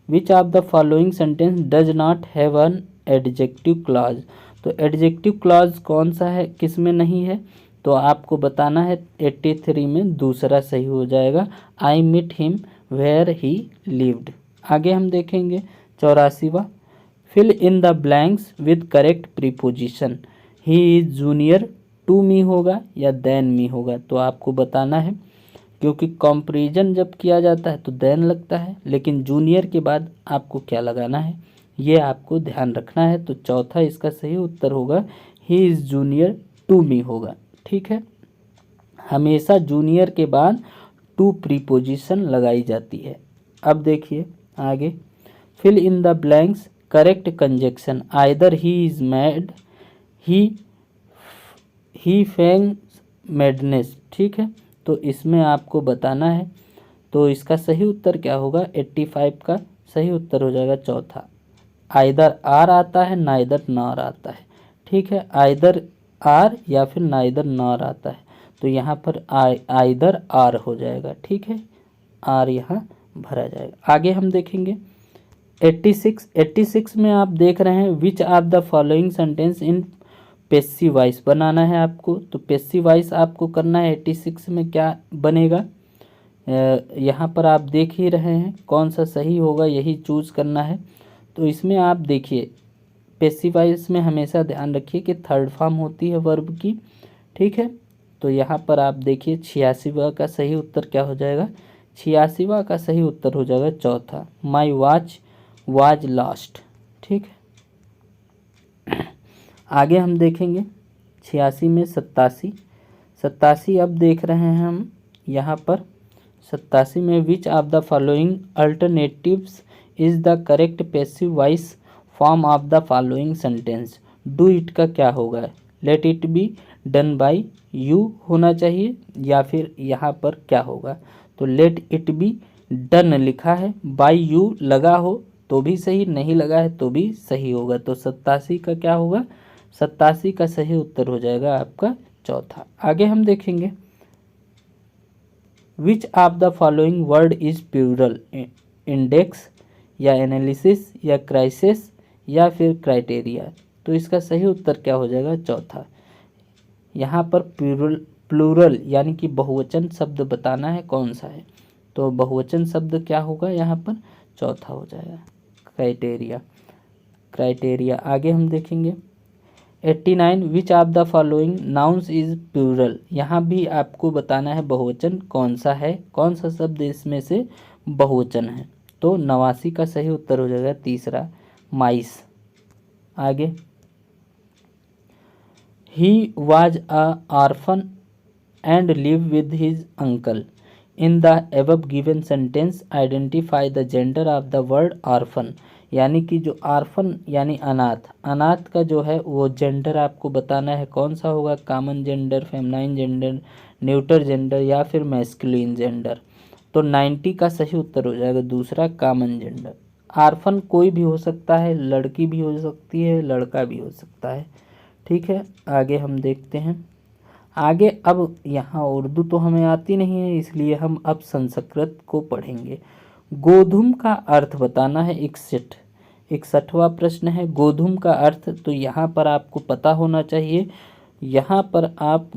विच of the following sentence does not have an adjective clause. तो एडजेक्टिव क्लॉज कौन सा है, किस में नहीं है, तो आपको बताना है 83 में दूसरा सही हो जाएगा, I meet him where he lived. आगे हम देखेंगे 84वां, fill in the blanks with correct preposition. He is junior to me होगा या देन मी होगा, तो आपको बताना है, क्योंकि कंपैरिजन जब किया जाता है तो देन लगता है, लेकिन जूनियर के बाद आपको क्या लगाना है ये आपको ध्यान रखना है। तो चौथा इसका सही उत्तर होगा he is junior to me होगा। ठीक है, हमेशा जूनियर के बाद टू प्रीपोजिशन लगाई जाती है। अब देखिए आगे, fill in the blanks correct conjunction, either he is mad, he feigns madness. ठीक है, तो इसमें आपको बताना है, तो इसका सही उत्तर क्या होगा 85 का सही उत्तर हो जाएगा चौथा, आइदर आर आता है नाइदर नॉर आता है। ठीक है, आइदर आर या फिर नाइदर नॉर आता है, तो यहाँ पर आइदर आर हो जाएगा। ठीक है, आर यहाँ भरा जाएगा। आगे हम देखेंगे 86 में आप देख रहे हैं which of the following sentence in passive voice बनाना है आपको। तो पेसिव वॉइस आपको करना है 86 में क्या बनेगा, यहाँ पर आप देख ही रहे हैं कौन सा सही होगा, यही चूज करना है। तो इसमें आप देखिए पेसिव वॉइस में हमेशा ध्यान रखिए कि थर्ड फॉर्म होती है वर्ब की। ठीक है, तो यहाँ पर आप देखिए 86वां का सही उत्तर क्या हो जाएगा, 86वां का सही उत्तर हो जाएगा चौथा, माई वॉच वाज लॉस्ट। ठीक है, आगे हम देखेंगे 86 में 87 अब देख रहे हैं हम यहाँ पर 87 में विच of the following alternatives is the correct passive voice form of the following sentence. Do it का क्या होगा, let it be done by you होना चाहिए, या फिर यहाँ पर क्या होगा, तो लेट इट बी डन लिखा है, बाय यू लगा हो तो भी सही, नहीं लगा है तो भी सही होगा। तो 87 का क्या होगा, 87 का सही उत्तर हो जाएगा आपका चौथा। आगे हम देखेंगे which of the following word is plural, index या एनालिसिस या क्राइसिस या फिर क्राइटेरिया। तो इसका सही उत्तर क्या हो जाएगा चौथा, यहाँ पर प्लूरल यानी कि बहुवचन शब्द बताना है कौन सा है, तो बहुवचन शब्द क्या होगा यहाँ पर चौथा हो जाएगा क्राइटेरिया। आगे हम देखेंगे 89 which of the following nouns is plural, यहाँ भी आपको बताना है बहुवचन कौन सा है, कौन सा शब्द इसमें से बहुवचन है। तो 89 का सही उत्तर हो जाएगा तीसरा, माइस। आगे he was a orphan and live with his uncle, in the above given sentence identify the gender of the word orphan. यानी कि जो ऑर्फन यानी अनाथ का जो है वो जेंडर आपको बताना है कौन सा होगा, common gender, feminine gender, neuter gender या फिर मैस्कुलिन जेंडर। तो 90 का सही उत्तर हो जाएगा दूसरा, कॉमन जेंडर। ऑर्फन कोई भी हो सकता है, लड़की भी हो सकती है, लड़का भी हो सकता है। ठीक है, आगे हम देखते हैं। आगे अब यहाँ उर्दू तो हमें आती नहीं है, इसलिए हम अब संस्कृत को पढ़ेंगे। गोधूम का अर्थ बताना है। 61वां प्रश्न है गोधूम का अर्थ। तो यहाँ पर आपको पता होना चाहिए, यहाँ पर आप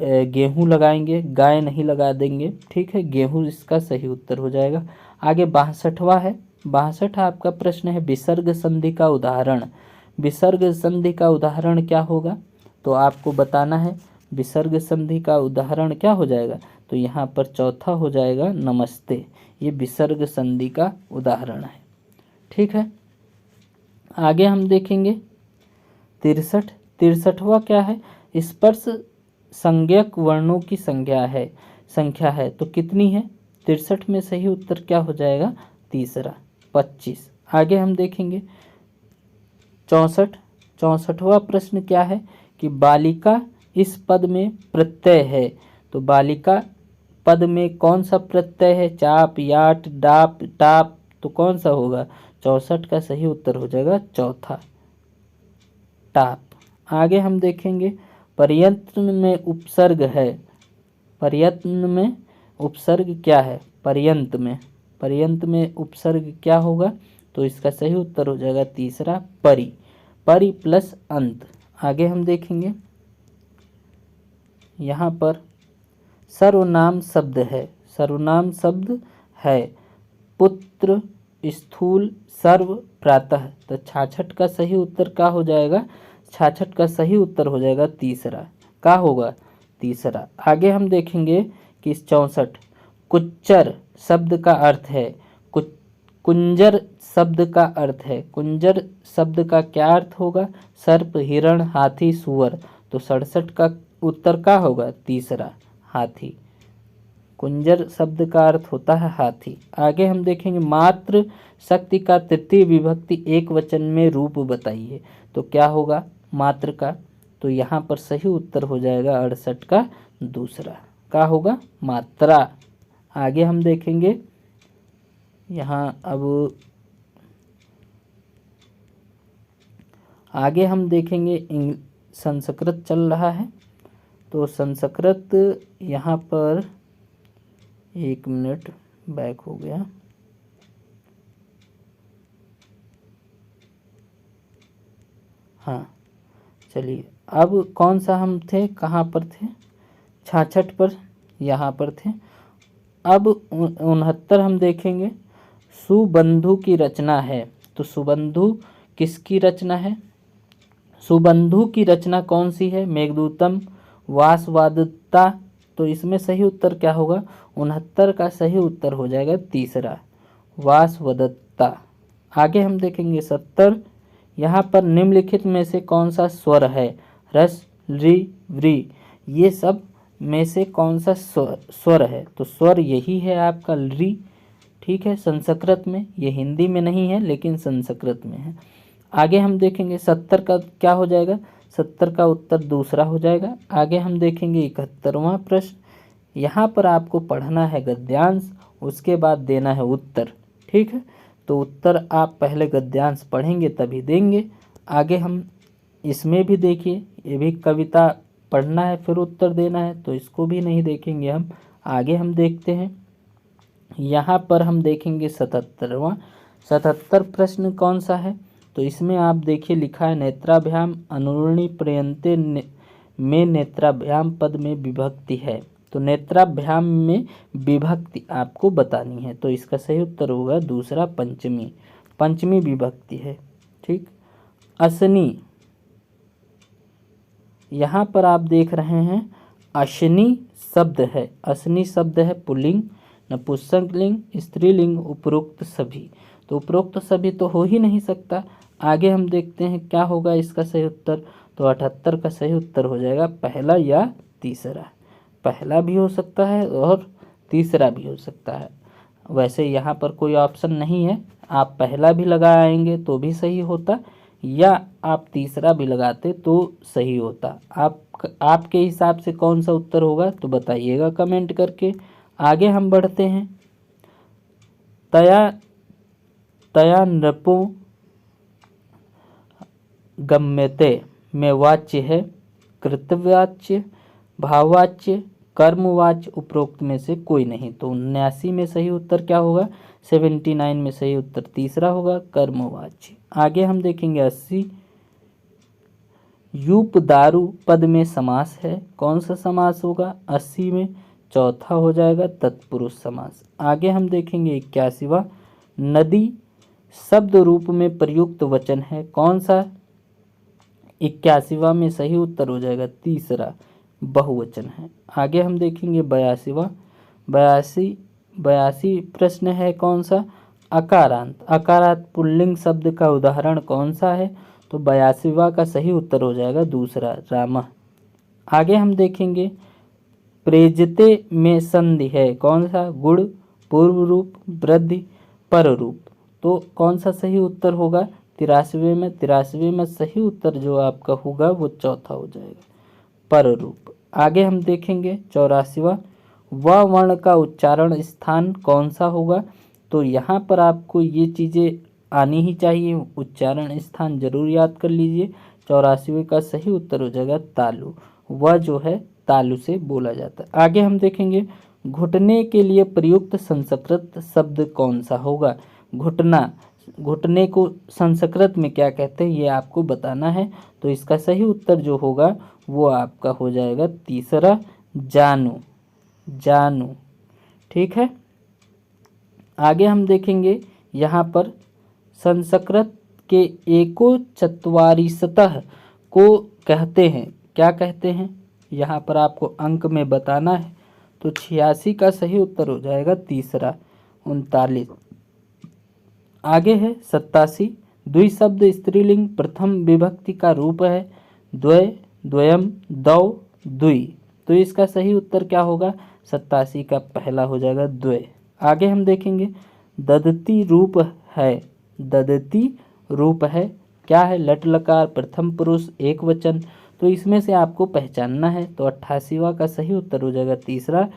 गेहूँ लगाएंगे, गाय नहीं लगा देंगे, ठीक है। गेहूँ इसका सही उत्तर हो जाएगा। आगे 62वां है। 62 आपका प्रश्न है विसर्ग संधि का उदाहरण। विसर्ग संधि का उदाहरण क्या होगा, तो आपको बताना है। विसर्ग संधि का उदाहरण क्या हो जाएगा, तो यहाँ पर चौथा हो जाएगा नमस्ते। ये विसर्ग संधि का उदाहरण है, ठीक है। आगे हम देखेंगे 63वां क्या है, स्पर्श संज्ञक वर्णों की संख्या है तो कितनी है। 63 में सही उत्तर क्या हो जाएगा, तीसरा 25। आगे हम देखेंगे 64वां प्रश्न क्या है कि बालिका इस पद में प्रत्यय है। तो बालिका पद में कौन सा प्रत्यय है, चाप, याट, डाप, टाप, तो कौन सा होगा। 64 का सही उत्तर हो जाएगा चौथा, टाप। आगे हम देखेंगे पर्यंत में उपसर्ग है। पर्यंत में उपसर्ग क्या है, पर्यंत में उपसर्ग क्या होगा, तो इसका सही उत्तर हो जाएगा तीसरा परि प्लस अंत। आगे हम देखेंगे यहाँ पर सर्वनाम शब्द है। पुत्र, स्थूल, सर्व, प्रातः, तो 66 का सही उत्तर क्या हो जाएगा, 66 का सही उत्तर हो जाएगा तीसरा, क्या होगा, तीसरा। आगे हम देखेंगे कि 64 कुच्चर शब्द का अर्थ है। कुंजर शब्द का अर्थ है। कुंजर शब्द का क्या अर्थ होगा, सर्प, हिरण, हाथी, सुअर, तो 67 का उत्तर क्या होगा, तीसरा, हाथी। कुंजर शब्द का अर्थ होता है हाथी। आगे हम देखेंगे मातृ शक्ति का तृतीय विभक्ति एक वचन में रूप बताइए, तो क्या होगा मात्र का, तो यहाँ पर सही उत्तर हो जाएगा 68 का दूसरा, क्या होगा, मात्रा। आगे हम देखेंगे यहाँ अब आगे हम देखेंगे संस्कृत चल रहा है, तो संस्कृत यहाँ पर 1 मिनट बैक हो गया। हाँ चलिए, अब कौन सा हम थे, कहाँ पर थे, 66 पर यहाँ पर थे। अब 69 हम देखेंगे सुबंधु की रचना है। तो सुबंधु किसकी रचना है, सुबंधु की रचना कौन सी है, मेघदूतम, वासवादता, तो इसमें सही उत्तर क्या होगा, 69 का सही उत्तर हो जाएगा तीसरा, वासवदत्ता। आगे हम देखेंगे 70, यहाँ पर निम्नलिखित में से कौन सा स्वर है, रस, रि, व्री, ये सब में से कौन सा स्वर है, तो स्वर यही है आपका रि, ठीक है, संस्कृत में, ये हिंदी में नहीं है लेकिन संस्कृत में है। आगे हम देखेंगे 70 का क्या हो जाएगा, 70 का उत्तर दूसरा हो जाएगा। आगे हम देखेंगे 71वां प्रश्न, यहाँ पर आपको पढ़ना है गद्यांश, उसके बाद देना है उत्तर, ठीक है। तो उत्तर आप पहले गद्यांश पढ़ेंगे तभी देंगे। आगे हम इसमें भी देखिए, ये भी कविता पढ़ना है फिर उत्तर देना है, तो इसको भी नहीं देखेंगे हम। आगे हम देखते हैं, यहाँ पर हम देखेंगे 77 प्रश्न कौन सा है, तो इसमें आप देखिए लिखा है नेत्राभ्याम अनुरणी पर्यन्ते में नेत्राभ्याम पद में विभक्ति है। तो नेत्राभ्याम में विभक्ति आपको बतानी है, तो इसका सही उत्तर होगा दूसरा, पंचमी विभक्ति है, ठीक। असनी, यहाँ पर आप देख रहे हैं अशनी शब्द है, असनी शब्द है पुल्लिंग, नपुंसकलिंग, स्त्रीलिंग, उपरोक्त सभी, तो उपरोक्त सभी तो हो ही नहीं सकता। आगे हम देखते हैं क्या होगा इसका सही उत्तर, तो 78 का सही उत्तर हो जाएगा पहला या तीसरा, पहला भी हो सकता है और तीसरा भी हो सकता है। वैसे यहाँ पर कोई ऑप्शन नहीं है, आप पहला भी लगाएंगे तो भी सही होता, या आप तीसरा भी लगाते तो सही होता। आपके हिसाब से कौन सा उत्तर होगा तो बताइएगा कमेंट करके। आगे हम बढ़ते हैं, तया नृपो गम्यते में वाच्य है कृतवाच्य, भाववाच्य, कर्मवाच्य उपरोक्त में से कोई नहीं। तो 79 में सही उत्तर क्या होगा? 79 में सही उत्तर तीसरा होगा, कर्मवाच्य। आगे हम देखेंगे 80। यूपदारु पद में समास है, कौन सा समास होगा? 80 में चौथा हो जाएगा तत्पुरुष समास। आगे हम देखेंगे 81वां। नदी शब्द रूप में प्रयुक्त वचन है, कौन सा? 81वां में सही उत्तर हो जाएगा तीसरा, बहुवचन है। आगे हम देखेंगे 82वां। 82 प्रश्न है कौन सा? अकारांत। अकारांत पुल्लिंग शब्द का उदाहरण कौन सा है? तो 82वां का सही उत्तर हो जाएगा दूसरा, रामः। आगे हम देखेंगे प्रेजते में संधि है, कौन सा? गुण, पूर्व रूप, वृद्धि, पर रूप। तो कौन सा सही उत्तर होगा? 83वें में। 83वें में सही उत्तर जो आपका होगा वो चौथा हो जाएगा, पर रूप। आगे हम देखेंगे 84वां। व वर्ण का उच्चारण स्थान कौन सा होगा? तो यहाँ पर आपको ये चीज़ें आनी ही चाहिए, उच्चारण स्थान जरूर याद कर लीजिए। 84वें का सही उत्तर हो जाएगा तालु। वह जो है तालु से बोला जाता है। आगे हम देखेंगे घुटने के लिए प्रयुक्त संस्कृत शब्द कौन सा होगा? घुटना, घुटने को संस्कृत में क्या कहते हैं ये आपको बताना है। तो इसका सही उत्तर जो होगा वो आपका हो जाएगा तीसरा, जानू। जानू, ठीक है। आगे हम देखेंगे यहाँ पर संस्कृत के एको चत्वारिशतः को कहते हैं, क्या कहते हैं? यहाँ पर आपको अंक में बताना है। तो 86 का सही उत्तर हो जाएगा तीसरा, 39। आगे है 87। द्विशब्द स्त्रीलिंग प्रथम विभक्ति का रूप है, द्वय, द्वयम, दौ, द्वि। तो इसका सही उत्तर क्या होगा? 87 का पहला हो जाएगा द्वय। आगे हम देखेंगे ददती रूप है। ददती रूप है क्या है? लट लकार प्रथम पुरुष एक वचन। तो इसमें से आपको पहचानना है। तो 88वां का सही उत्तर हो जाएगा तीसरा,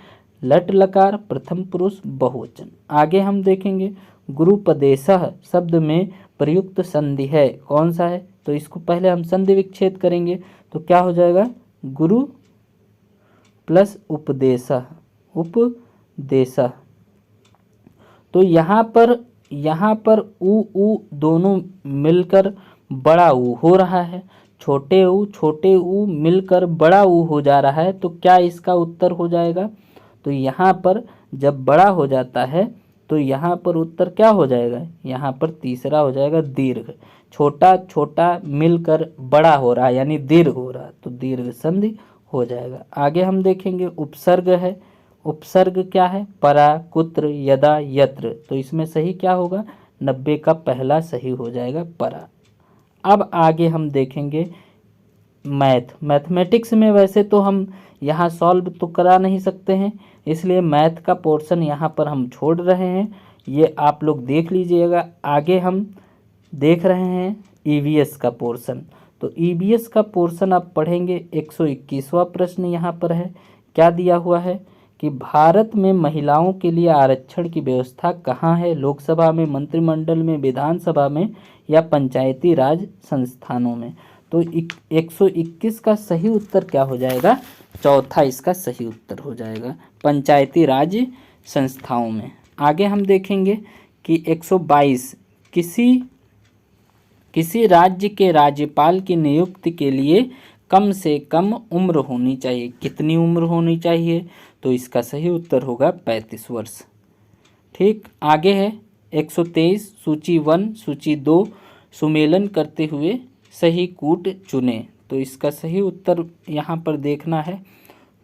लट लकार प्रथम पुरुष बहुवचन। आगे हम देखेंगे गुरुपदेशः शब्द में प्रयुक्त संधि है, कौन सा है? तो इसको पहले हम संधि विच्छेद करेंगे। तो क्या हो जाएगा? गुरु प्लस उपदेशः, उपदेशः। तो यहाँ पर उ दोनों मिलकर बड़ा ऊ हो रहा है, छोटे ऊ मिलकर बड़ा ऊ हो जा रहा है। तो क्या इसका उत्तर हो जाएगा? तो यहाँ पर जब बड़ा हो जाता है तो यहाँ पर उत्तर क्या हो जाएगा? यहाँ पर तीसरा हो जाएगा दीर्घ। छोटा छोटा मिलकर बड़ा हो रहा है यानी दीर्घ हो रहा है, तो दीर्घ संधि हो जाएगा। आगे हम देखेंगे उपसर्ग है। उपसर्ग क्या है? परा, कुत्र, यदा, यत्र। तो इसमें सही क्या होगा? 90 का पहला सही हो जाएगा, परा। अब आगे हम देखेंगे मैथमेटिक्स में वैसे तो हम यहाँ सॉल्व तो करा नहीं सकते हैं, इसलिए मैथ का पोर्शन यहाँ पर हम छोड़ रहे हैं, ये आप लोग देख लीजिएगा। आगे हम देख रहे हैं ईवीएस का पोर्शन। तो ईवीएस का पोर्शन आप पढ़ेंगे। 121वां प्रश्न यहाँ पर है, क्या दिया हुआ है कि भारत में महिलाओं के लिए आरक्षण की व्यवस्था कहाँ है? लोकसभा में, मंत्रिमंडल में, विधानसभा में या पंचायती राज संस्थानों में? तो 121 का सही उत्तर क्या हो जाएगा? चौथा इसका सही उत्तर हो जाएगा, पंचायती राज संस्थाओं में। आगे हम देखेंगे कि 122 किसी राज्य के राज्यपाल की नियुक्ति के लिए कम से कम उम्र होनी चाहिए, कितनी उम्र होनी चाहिए? तो इसका सही उत्तर होगा 35 वर्ष। ठीक, आगे है 123 सूची 1 सूची 2 सुमेलन करते हुए सही कूट चुने। तो इसका सही उत्तर यहाँ पर देखना है।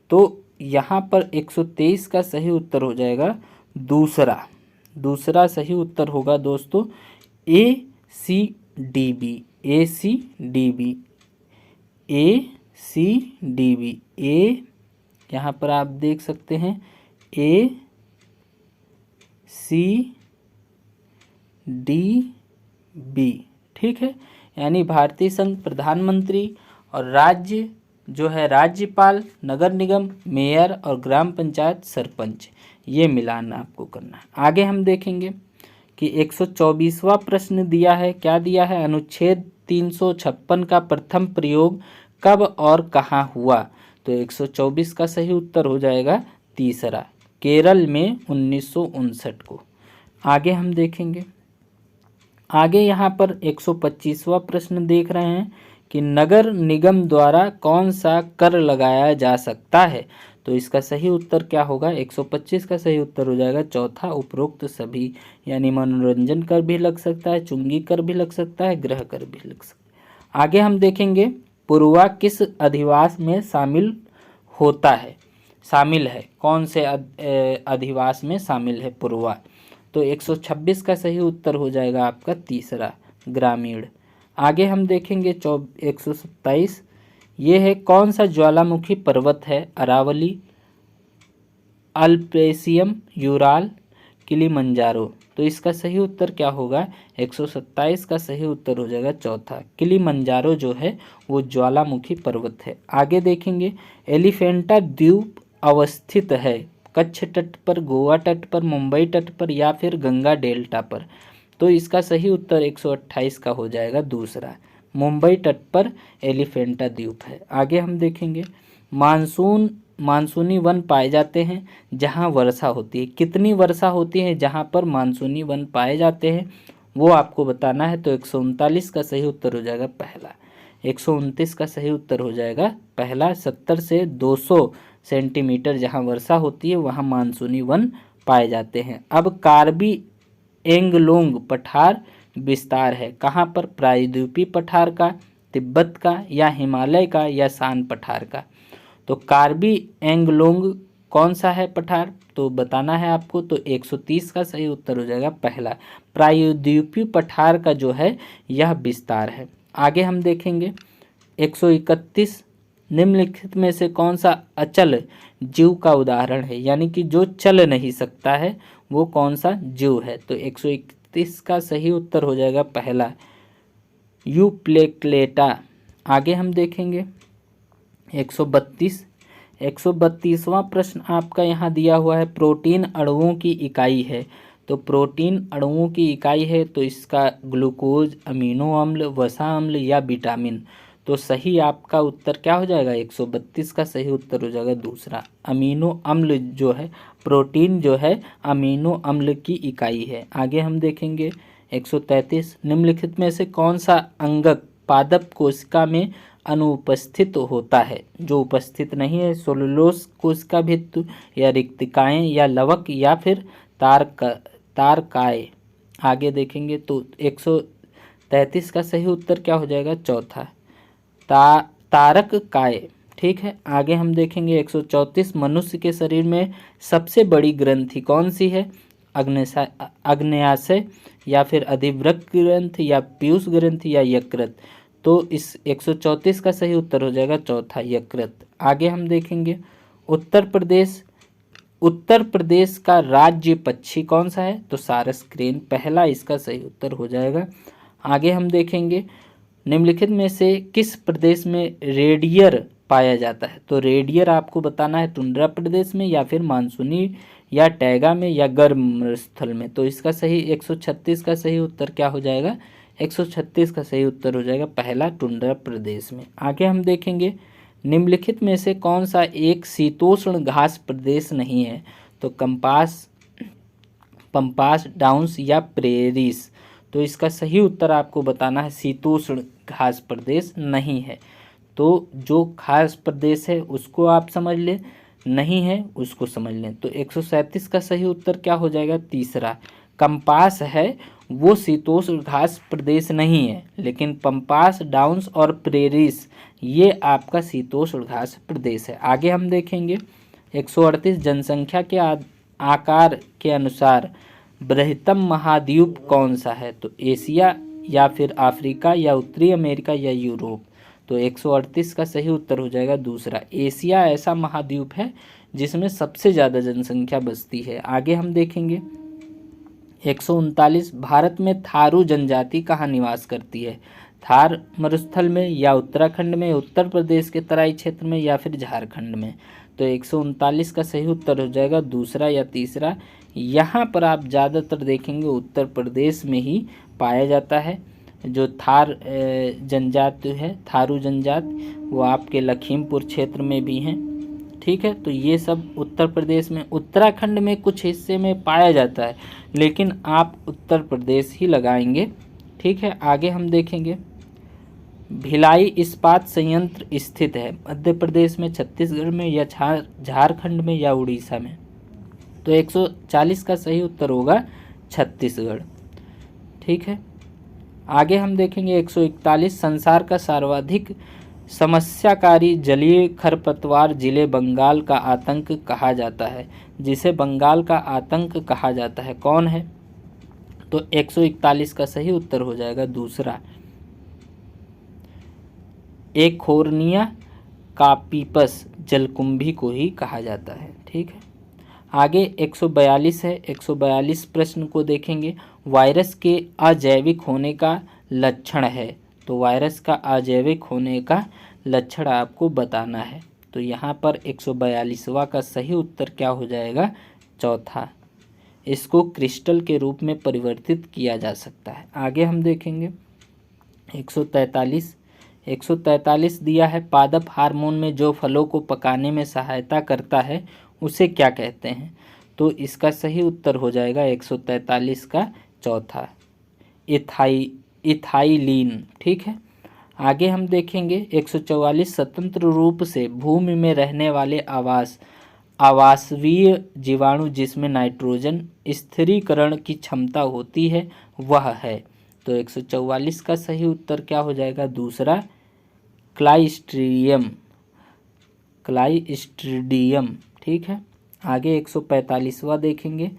तो यहाँ पर 123 का सही उत्तर हो जाएगा दूसरा सही उत्तर होगा दोस्तों ACDB। ए यहाँ पर आप देख सकते हैं ACDB, ठीक है। यानी भारतीय संघ प्रधानमंत्री और राज्य जो है राज्यपाल, नगर निगम मेयर और ग्राम पंचायत सरपंच, ये मिलान आपको करना है। आगे हम देखेंगे कि 124वां प्रश्न दिया है, क्या दिया है? अनुच्छेद 356 का प्रथम प्रयोग कब और कहाँ हुआ? तो 124 का सही उत्तर हो जाएगा तीसरा, केरल में 1959 को। आगे हम देखेंगे, आगे यहाँ पर 125वां प्रश्न देख रहे हैं कि नगर निगम द्वारा कौन सा कर लगाया जा सकता है। तो इसका सही उत्तर क्या होगा, 125 का सही उत्तर हो जाएगा चौथा, उपरोक्त सभी, यानी मनोरंजन कर भी लग सकता है, चुंगी कर भी लग सकता है, गृह कर भी लग सकता है। आगे हम देखेंगे पूर्वा किस अधिवास में शामिल होता है, शामिल है, कौन से अधिवास में शामिल है पूर्वा। तो 126 का सही उत्तर हो जाएगा आपका तीसरा, ग्रामीण। आगे हम देखेंगे 127, ये है कौन सा ज्वालामुखी पर्वत है, अरावली, अल्पेशियम, यूराल, किलिमंजारो। तो इसका सही उत्तर क्या होगा, 127 का सही उत्तर हो जाएगा चौथा, किलिमंजारो जो है वो ज्वालामुखी पर्वत है। आगे देखेंगे एलिफेंटा द्वीप अवस्थित है कच्छ तट पर, गोवा तट पर, मुंबई तट पर या फिर गंगा डेल्टा पर। तो इसका सही उत्तर 128 का हो जाएगा दूसरा, मुंबई तट पर एलिफेंटा द्वीप है। आगे हम देखेंगे मानसूनी वन पाए जाते हैं जहां वर्षा होती है, कितनी वर्षा होती है जहां पर मानसूनी वन पाए जाते हैं वो आपको बताना है। तो 139 का सही उत्तर हो जाएगा पहला, 129 का सही उत्तर हो जाएगा पहला, 70 से 200 सेंटीमीटर जहां वर्षा होती है वहां मानसूनी वन पाए जाते हैं। अब कार्बी एंगलोंग पठार विस्तार है कहाँ पर, प्रायद्वीपीय पठार का, तिब्बत का, या हिमालय का, या सान पठार का। तो कार्बी एंगलोंग कौन सा है पठार, तो बताना है आपको। तो 130 का सही उत्तर हो जाएगा पहला, प्रायद्वीपीय पठार का जो है यह विस्तार है। आगे हम देखेंगे 131, निम्नलिखित में से कौन सा अचल जीव का उदाहरण है, यानी कि जो चल नहीं सकता है वो कौन सा जीव है। तो 131 का सही उत्तर हो जाएगा पहला, यूप्लेक्लेटा। आगे हम देखेंगे 132वां प्रश्न आपका यहाँ दिया हुआ है, प्रोटीन अणुओं की इकाई है। तो प्रोटीन अणुओं की इकाई है तो इसका ग्लूकोज, अमीनो अम्ल, वसा अम्ल या विटामिन। तो सही आपका उत्तर क्या हो जाएगा, 132 का सही उत्तर हो जाएगा दूसरा, अमीनो अम्ल जो है, प्रोटीन जो है अमीनो अम्ल की इकाई है। आगे हम देखेंगे 133, निम्नलिखित में से कौन सा अंगक पादप कोशिका में अनुपस्थित होता है, जो उपस्थित नहीं है, सेलुलोज कोशिका भित्ति, या रिक्तिकाएं, या लवक, या फिर तारकाय। आगे देखेंगे तो 133 का सही उत्तर क्या हो जाएगा, चौथा, तारक काय। ठीक है। आगे हम देखेंगे 134, मनुष्य के शरीर में सबसे बड़ी ग्रंथि कौन सी है, अग्न्याशय, या फिर अधिवृक्क ग्रंथि, या पीयूष ग्रंथि, या यकृत। तो इस 134 का सही उत्तर हो जाएगा चौथा, यकृत। आगे हम देखेंगे उत्तर प्रदेश का राज्य पक्षी कौन सा है, तो सारस क्रेन, पहला इसका सही उत्तर हो जाएगा। आगे हम देखेंगे निम्नलिखित में से किस प्रदेश में रेडियर पाया जाता है, तो रेडियर आपको बताना है टुंड्रा प्रदेश में, या फिर मानसूनी, या टैगा में, या गर्म स्थल में। तो इसका सही 136 का सही उत्तर क्या हो जाएगा, 136 का सही उत्तर हो जाएगा पहला, टुंड्रा प्रदेश में। आगे हम देखेंगे निम्नलिखित में से कौन सा एक शीतोष्ण घास प्रदेश नहीं है, तो पंपास, डाउन्स, या प्रेरिस। तो इसका सही उत्तर आपको बताना है शीतोष्ण घास प्रदेश नहीं है। तो जो खास प्रदेश है उसको आप समझ लें, नहीं है उसको समझ लें। तो 137 का सही उत्तर क्या हो जाएगा, तीसरा, कंपास है वो शीतोष्ण घास प्रदेश नहीं है, लेकिन पंपास, डाउन्स और प्रेरिस ये आपका शीतोष्ण घास प्रदेश है। आगे हम देखेंगे 138, जनसंख्या के आकार के अनुसार बृहत्तम महाद्वीप कौन सा है, तो एशिया, या फिर अफ्रीका, या उत्तरी अमेरिका, या यूरोप। तो 138 का सही उत्तर हो जाएगा दूसरा, एशिया ऐसा महाद्वीप है जिसमें सबसे ज़्यादा जनसंख्या बसती है। आगे हम देखेंगे 139, भारत में थारू जनजाति कहाँ निवास करती है, थार मरुस्थल में, या उत्तराखंड में, उत्तर प्रदेश के तराई क्षेत्र में, या फिर झारखंड में। तो 139 का सही उत्तर हो जाएगा दूसरा या तीसरा। यहाँ पर आप ज़्यादातर देखेंगे उत्तर प्रदेश में ही पाया जाता है। जो थार जनजाति है, थारू जनजाति, वो आपके लखीमपुर क्षेत्र में भी हैं। ठीक है, तो ये सब उत्तर प्रदेश में, उत्तराखंड में कुछ हिस्से में पाया जाता है, लेकिन आप उत्तर प्रदेश ही लगाएंगे। ठीक है, आगे हम देखेंगे भिलाई इस्पात संयंत्र स्थित है मध्य प्रदेश में, छत्तीसगढ़ में, या झारखंड में, या उड़ीसा में। तो 140 का सही उत्तर होगा छत्तीसगढ़। ठीक है, आगे हम देखेंगे 141 संसार का सर्वाधिक समस्याकारी जलीय खरपतवार जिले बंगाल का आतंक कहा जाता है, जिसे बंगाल का आतंक कहा जाता है, कौन है? तो 141 का सही उत्तर हो जाएगा दूसरा, एखोर्निया कापीपस जलकुंभी को ही कहा जाता है। ठीक है, आगे 142 है। 142 प्रश्न को देखेंगे, वायरस के अजैविक होने का लक्षण है। तो वायरस का अजैविक होने का लक्षण आपको बताना है। तो यहाँ पर 142वां का सही उत्तर क्या हो जाएगा? चौथा, इसको क्रिस्टल के रूप में परिवर्तित किया जा सकता है। आगे हम देखेंगे 143 दिया है, पादप हार्मोन में जो फलों को पकाने में सहायता करता है उसे क्या कहते हैं? तो इसका सही उत्तर हो जाएगा 143 का चौथा, इथाइलीन। ठीक है, आगे हम देखेंगे 144 स्वतंत्र रूप से भूमि में रहने वाले आवासवीय जीवाणु जिसमें नाइट्रोजन स्थिरीकरण की क्षमता होती है वह है। तो 144 का सही उत्तर क्या हो जाएगा? दूसरा, क्लाइस्ट्रीडियम। ठीक है, आगे 145वां देखेंगे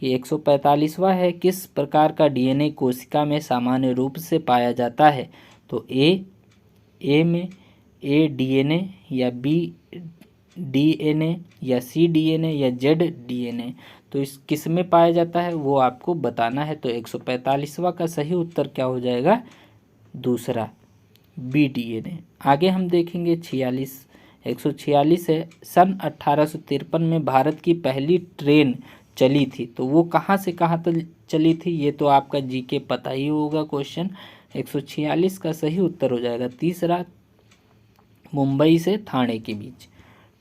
कि 145वां है, किस प्रकार का डीएनए कोशिका में सामान्य रूप से पाया जाता है? तो ए में ए डीएनए, या बी डीएनए, या सी डीएनए, या जेड डीएनए। तो इस किस में पाया जाता है वो आपको बताना है। तो 145वां का सही उत्तर क्या हो जाएगा? दूसरा, बी डीएनए। आगे हम देखेंगे 146 है, सन 1853 में भारत की पहली ट्रेन चली थी, तो वो कहाँ से कहाँ तक चली थी? ये तो आपका जीके पता ही होगा क्वेश्चन। 146 का सही उत्तर हो जाएगा तीसरा, मुंबई से ठाणे के बीच।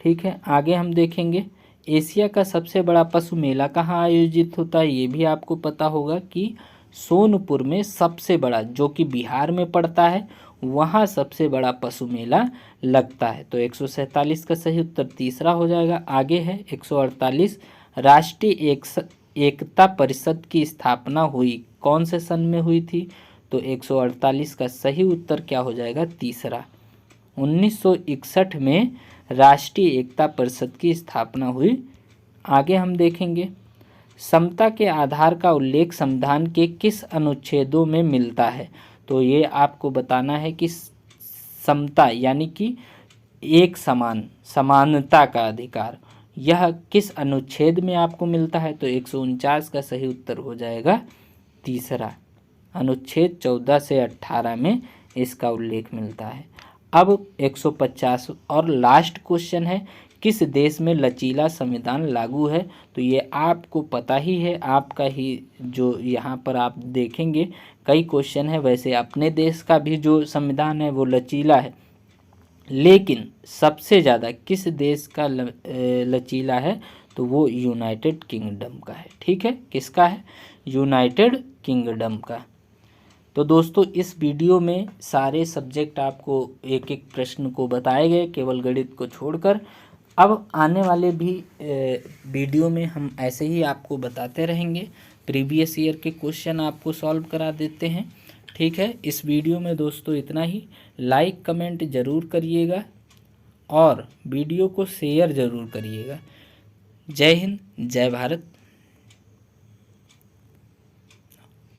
ठीक है, आगे हम देखेंगे एशिया का सबसे बड़ा पशु मेला कहाँ आयोजित होता है? ये भी आपको पता होगा कि सोनपुर में सबसे बड़ा, जो कि बिहार में पड़ता है, वहाँ सबसे बड़ा पशु मेला लगता है। तो 147 का सही उत्तर तीसरा हो जाएगा। आगे है 148, राष्ट्रीय एकता परिषद की स्थापना हुई कौन से सन में हुई थी? तो 148 का सही उत्तर क्या हो जाएगा? तीसरा, 1961 में राष्ट्रीय एकता परिषद की स्थापना हुई। आगे हम देखेंगे समता के आधार का उल्लेख संविधान के किस अनुच्छेदों में मिलता है? तो ये आपको बताना है कि समता यानी कि एक समानता का अधिकार, यह किस अनुच्छेद में आपको मिलता है? तो 149 का सही उत्तर हो जाएगा तीसरा, अनुच्छेद 14 से 18 में इसका उल्लेख मिलता है। अब 150 और लास्ट क्वेश्चन है, किस देश में लचीला संविधान लागू है? तो ये आपको पता ही है, आपका ही जो यहाँ पर आप देखेंगे कई क्वेश्चन है। वैसे अपने देश का भी जो संविधान है वो लचीला है, लेकिन सबसे ज़्यादा किस देश का लचीला है? तो वो यूनाइटेड किंगडम का है। ठीक है, किसका है? यूनाइटेड किंगडम का। तो दोस्तों इस वीडियो में सारे सब्जेक्ट आपको एक एक प्रश्न को बताए गए, केवल गणित को छोड़कर। अब आने वाले भी वीडियो में हम ऐसे ही आपको बताते रहेंगे, प्रीवियस ईयर के क्वेश्चन आपको सॉल्व करा देते हैं। ठीक है, इस वीडियो में दोस्तों इतना ही। लाइक कमेंट ज़रूर करिएगा और वीडियो को शेयर ज़रूर करिएगा। जय हिंद, जय भारत।